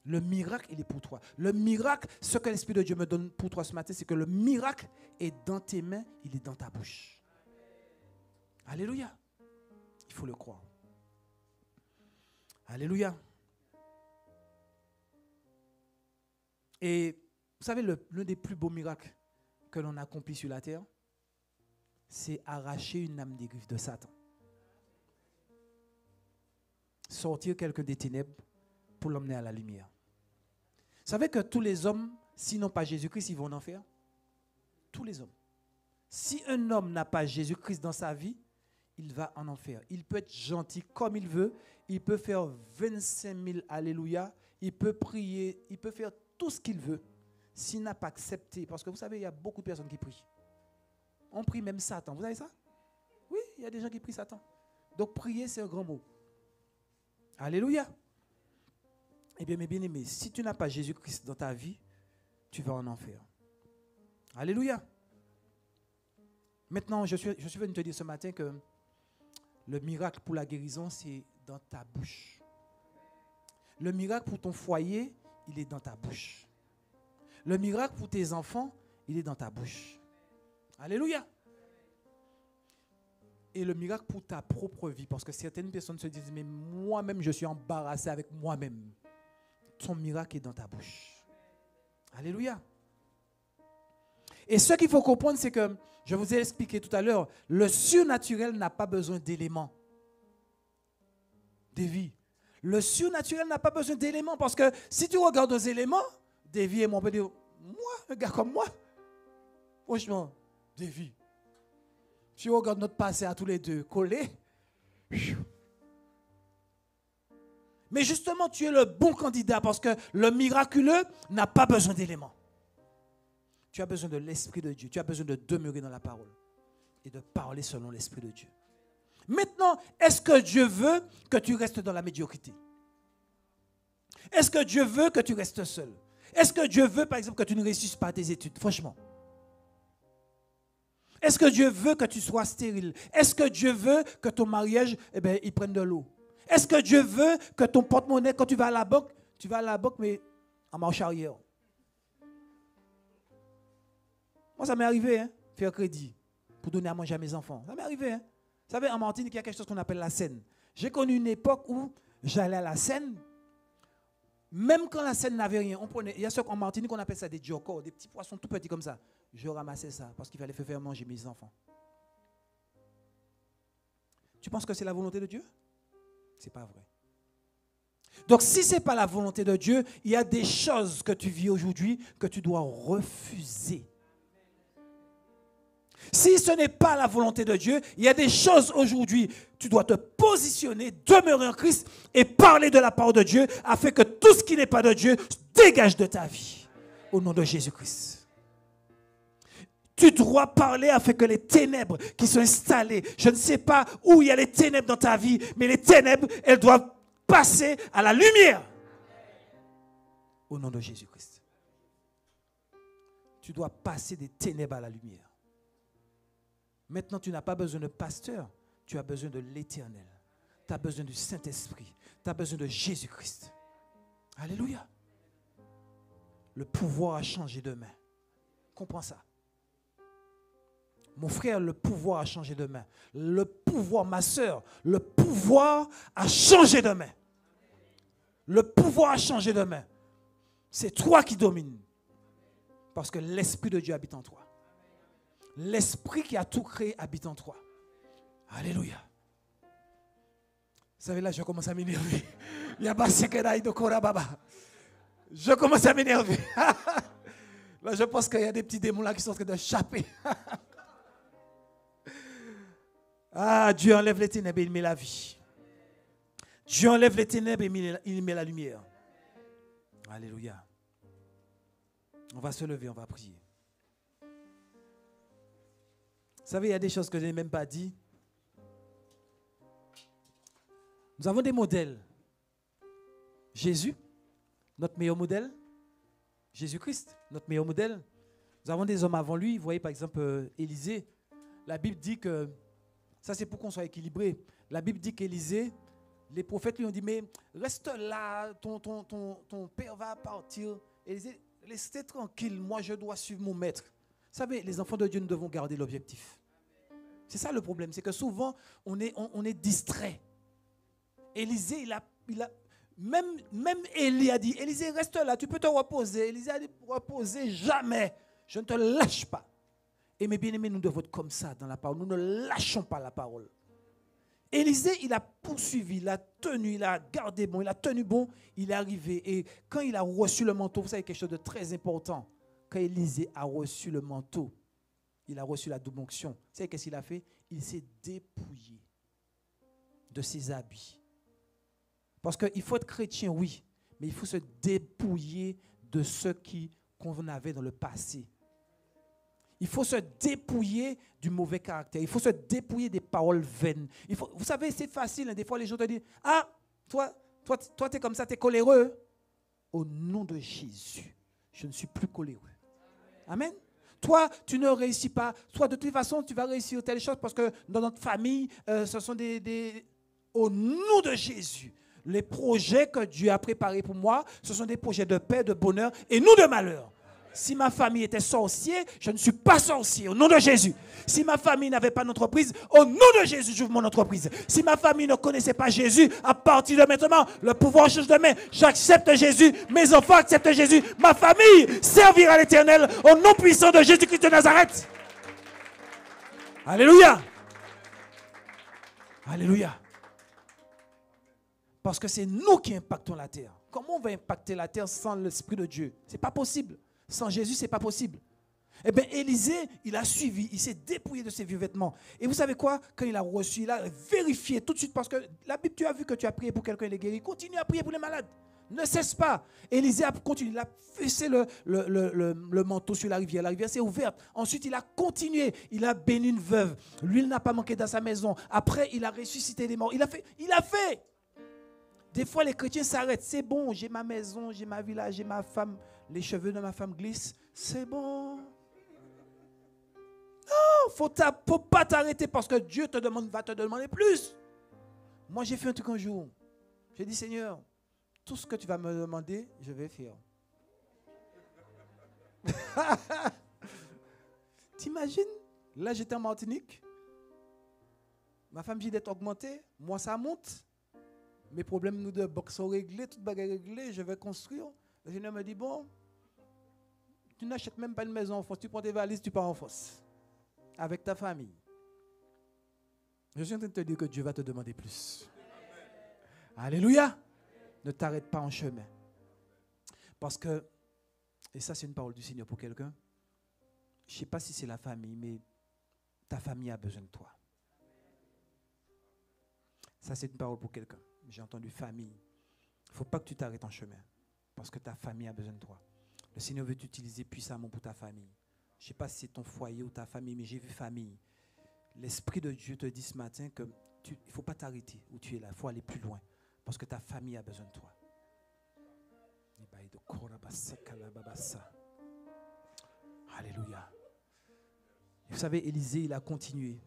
Le miracle, il est pour toi. Le miracle, ce que l'Esprit de Dieu me donne pour toi ce matin, c'est que le miracle est dans tes mains, il est dans ta bouche. Alléluia. Il faut le croire. Alléluia. Et vous savez, l'un des plus beaux miracles que l'on accomplit sur la terre, c'est arracher une âme des griffes de Satan. Sortir quelqu'un des ténèbres pour l'emmener à la lumière. Vous savez que tous les hommes, s'ils n'ont pas Jésus-Christ, ils vont en enfer. Tous les hommes. Si un homme n'a pas Jésus-Christ dans sa vie, il va en enfer. Il peut être gentil comme il veut, il peut faire 25 000 alléluia, il peut prier, il peut faire tout ce qu'il veut. S'il n'a pas accepté, parce que vous savez, il y a beaucoup de personnes qui prient. On prie même Satan, vous savez ça? Oui, il y a des gens qui prient Satan. Donc prier, c'est un grand mot. Alléluia. Eh bien, mes bien-aimés, si tu n'as pas Jésus-Christ dans ta vie, tu vas en enfer. Alléluia. Maintenant, je suis venu te dire ce matin que le miracle pour la guérison, c'est dans ta bouche. Le miracle pour ton foyer, il est dans ta bouche. Le miracle pour tes enfants, il est dans ta bouche. Alléluia. Et le miracle pour ta propre vie, parce que certaines personnes se disent, mais moi-même, je suis embarrassé avec moi-même. Ton miracle est dans ta bouche. Alléluia. Et ce qu'il faut comprendre, c'est que, je vous ai expliqué tout à l'heure, le surnaturel n'a pas besoin d'éléments de vie. Le surnaturel n'a pas besoin d'éléments, parce que si tu regardes aux éléments, des vies, et moi, on peut dire, moi, un gars comme moi, franchement, des vies. Si on regarde notre passé à tous les deux collés, mais justement, tu es le bon candidat parce que le miraculeux n'a pas besoin d'éléments. Tu as besoin de l'Esprit de Dieu. Tu as besoin de demeurer dans la parole et de parler selon l'Esprit de Dieu. Maintenant, est-ce que Dieu veut que tu restes dans la médiocrité? Est-ce que Dieu veut que tu restes seul? Est-ce que Dieu veut, par exemple, que tu ne réussisses pas tes études? Franchement. Est-ce que Dieu veut que tu sois stérile? Est-ce que Dieu veut que ton mariage, il prenne de l'eau? Est-ce que Dieu veut que ton porte-monnaie, quand tu vas à la banque, mais en marche arrière. Moi, ça m'est arrivé, hein, faire crédit pour donner à manger à mes enfants. Ça m'est arrivé. Hein. Vous savez, en Martinique, il y a quelque chose qu'on appelle la Seine. J'ai connu une époque où j'allais à la Seine, même quand la Seine n'avait rien. Il y a ceux en Martinique, on appelle ça des djokos, des petits poissons tout petits comme ça. Je ramassais ça parce qu'il fallait faire manger mes enfants. Tu penses que c'est la volonté de Dieu? Ce n'est pas vrai. Donc, si ce n'est pas la volonté de Dieu, il y a des choses que tu vis aujourd'hui que tu dois refuser. Si ce n'est pas la volonté de Dieu, il y a des choses aujourd'hui, tu dois te positionner, demeurer en Christ et parler de la parole de Dieu afin que tout ce qui n'est pas de Dieu dégage de ta vie. Au nom de Jésus-Christ. Tu dois parler afin que les ténèbres qui sont installées, je ne sais pas où il y a les ténèbres dans ta vie, mais les ténèbres, elles doivent passer à la lumière. Au nom de Jésus-Christ. Tu dois passer des ténèbres à la lumière. Maintenant, tu n'as pas besoin de pasteur, tu as besoin de l'Éternel. Tu as besoin du Saint-Esprit. Tu as besoin de Jésus-Christ. Alléluia. Le pouvoir a changé de main. Comprends ça. Mon frère, le pouvoir a changé de main. Le pouvoir, ma soeur, le pouvoir a changé de main. Le pouvoir a changé de main. C'est toi qui domines. Parce que l'Esprit de Dieu habite en toi. L'Esprit qui a tout créé habite en toi. Alléluia. Vous savez, là, je commence à m'énerver. Je commence à m'énerver. Là, je pense qu'il y a des petits démons là qui sont en train de chapper. Ah, Dieu enlève les ténèbres et il met la vie. Dieu enlève les ténèbres et il met la lumière. Alléluia. On va se lever, on va prier. Vous savez, il y a des choses que je n'ai même pas dit. Nous avons des modèles. Jésus, notre meilleur modèle. Jésus-Christ, notre meilleur modèle. Nous avons des hommes avant lui. Vous voyez par exemple Élisée. La Bible dit que, ça c'est pour qu'on soit équilibré. La Bible dit qu'Élisée, les prophètes lui ont dit, mais reste là, ton père va partir. Élisée, restez tranquille, moi je dois suivre mon maître. Vous savez, les enfants de Dieu, nous devons garder l'objectif. C'est ça le problème, c'est que souvent, on est distrait. Élisée, même Élie a dit, Élisée, reste là, tu peux te reposer. Élisée a dit, reposer jamais, je ne te lâche pas. Et mes bien-aimés, nous devons être comme ça dans la parole, nous ne lâchons pas la parole. Élisée, il a poursuivi, il a tenu, il a gardé bon, il a tenu bon, il est arrivé. Et quand il a reçu le manteau, vous savez quelque chose de très important, quand Élisée a reçu le manteau, il a reçu la double onction. Vous savez qu'est-ce qu'il a fait? Il s'est dépouillé de ses habits. Parce qu'il faut être chrétien, oui, mais il faut se dépouiller de ce qu'on avait dans le passé. Il faut se dépouiller du mauvais caractère. Il faut se dépouiller des paroles vaines. Vous savez, c'est facile. Hein, des fois, les gens te disent, ah, toi, tu es comme ça, tu es coléreux. Au nom de Jésus, je ne suis plus coléreux. Amen. Toi, tu ne réussis pas. Toi, de toute façon, tu vas réussir telle chose parce que dans notre famille, ce sont au nom de Jésus, les projets que Dieu a préparés pour moi, ce sont des projets de paix, de bonheur et non de malheur. Si ma famille était sorcier, je ne suis pas sorcier, au nom de Jésus. Si ma famille n'avait pas d'entreprise, au nom de Jésus, j'ouvre mon entreprise. Si ma famille ne connaissait pas Jésus, à partir de maintenant, le pouvoir change de main. J'accepte Jésus, mes enfants acceptent Jésus, ma famille servira l'Éternel au nom puissant de Jésus-Christ de Nazareth. Alléluia. Alléluia. Parce que c'est nous qui impactons la terre. Comment on va impacter la terre sans l'Esprit de Dieu? Ce n'est pas possible. Sans Jésus, ce n'est pas possible. Eh bien, Élisée, il a suivi, il s'est dépouillé de ses vieux vêtements. Et vous savez quoi? Quand il a reçu, il a vérifié tout de suite, parce que la Bible, tu as vu que tu as prié pour quelqu'un, il est guéri. Continue à prier pour les malades. Ne cesse pas. Élisée a continué, il a fessé le manteau sur la rivière. La rivière s'est ouverte. Ensuite, il a continué. Il a béni une veuve. L'huile n'a pas manqué dans sa maison. Après, il a ressuscité des morts. Il a fait. Des fois, les chrétiens s'arrêtent. C'est bon, j'ai ma maison, j'ai ma villa, j'ai ma femme. Les cheveux de ma femme glissent. C'est bon. Non, faut pas t'arrêter parce que Dieu va te demander plus. Moi, j'ai fait un truc un jour. J'ai dit, Seigneur, tout ce que tu vas me demander, je vais faire. T'imagines? Là, j'étais en Martinique. Ma femme vient d'être augmentée. Moi, ça monte. Mes problèmes, nous deux, sont réglés, tout bagarre réglé. Je vais construire. Le Seigneur me dit, bon, tu n'achètes même pas une maison en France. Tu prends tes valises, tu pars en France. Avec ta famille. Je suis en train de te dire que Dieu va te demander plus. Alléluia. Ne t'arrête pas en chemin. Parce que, et ça c'est une parole du Seigneur pour quelqu'un, je ne sais pas si c'est la famille, mais ta famille a besoin de toi. Ça c'est une parole pour quelqu'un. J'ai entendu famille. Il ne faut pas que tu t'arrêtes en chemin. Parce que ta famille a besoin de toi. Le Seigneur veut t'utiliser puissamment pour ta famille. Je ne sais pas si c'est ton foyer ou ta famille, mais j'ai vu famille. L'Esprit de Dieu te dit ce matin qu'il ne faut pas t'arrêter où tu es là. Il faut aller plus loin. Parce que ta famille a besoin de toi. Alléluia. Vous savez, Élisée, il a continué.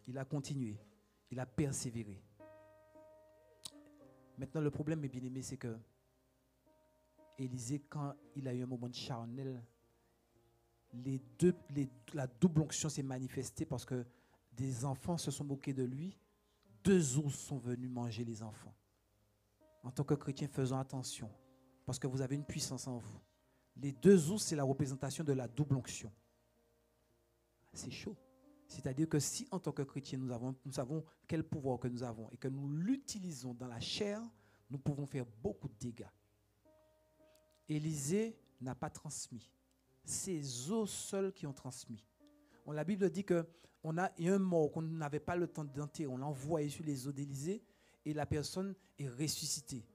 Il a continué. Il a persévéré. Maintenant, le problème, mes bien-aimés, c'est que Élisée, quand il a eu un moment de charnel, la double onction s'est manifestée parce que des enfants se sont moqués de lui. 2 ours sont venus manger les enfants. En tant que chrétien, faisons attention parce que vous avez une puissance en vous. Les 2 ours, c'est la représentation de la double onction. C'est chaud. C'est-à-dire que si en tant que chrétien, nous savons quel pouvoir que nous avons et que nous l'utilisons dans la chair, nous pouvons faire beaucoup de dégâts. Élisée n'a pas transmis. C'est eux seuls qui ont transmis. La Bible dit qu'il y a un mort qu'on n'avait pas le temps d'enterrer. On l'a envoyé sur les eaux d'Élisée et la personne est ressuscitée.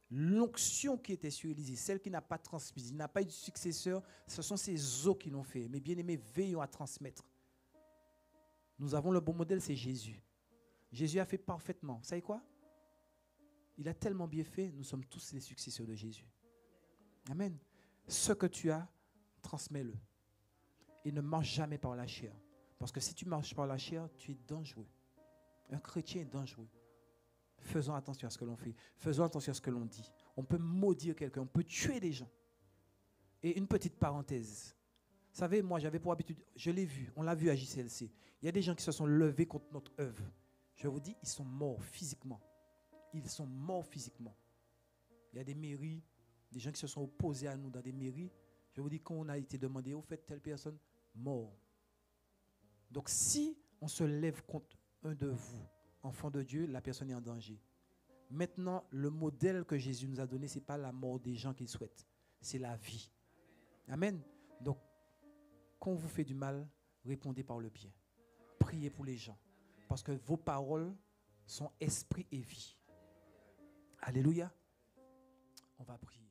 L'onction qui était sur Élisée, celle qui n'a pas transmis, il n'a pas eu de successeur, ce sont ces eaux qui l'ont fait. Mais bien aimés, veillons à transmettre. Nous avons le bon modèle, c'est Jésus. Jésus a fait parfaitement. Vous savez quoi? Il a tellement bien fait, nous sommes tous les successeurs de Jésus. Amen. Ce que tu as, transmets-le. Et ne marche jamais par la chair. Parce que si tu marches par la chair, tu es dangereux. Un chrétien est dangereux. Faisons attention à ce que l'on fait. Faisons attention à ce que l'on dit. On peut maudire quelqu'un, on peut tuer des gens. Et une petite parenthèse. Vous savez, moi j'avais pour habitude, je l'ai vu, on l'a vu à JCLC. Il y a des gens qui se sont levés contre notre œuvre. Je vous dis, ils sont morts physiquement. Ils sont morts physiquement. Il y a des mairies, des gens qui se sont opposés à nous dans des mairies. Je vous dis, quand on a été demandé, au fait, telle personne, mort. Donc si on se lève contre un de vous, enfant de Dieu, la personne est en danger. Maintenant, le modèle que Jésus nous a donné, ce n'est pas la mort des gens qu'il souhaite, c'est la vie. Amen. Donc, quand on vous fait du mal, répondez par le bien. Priez pour les gens. Parce que vos paroles sont esprit et vie. Alléluia. On va prier.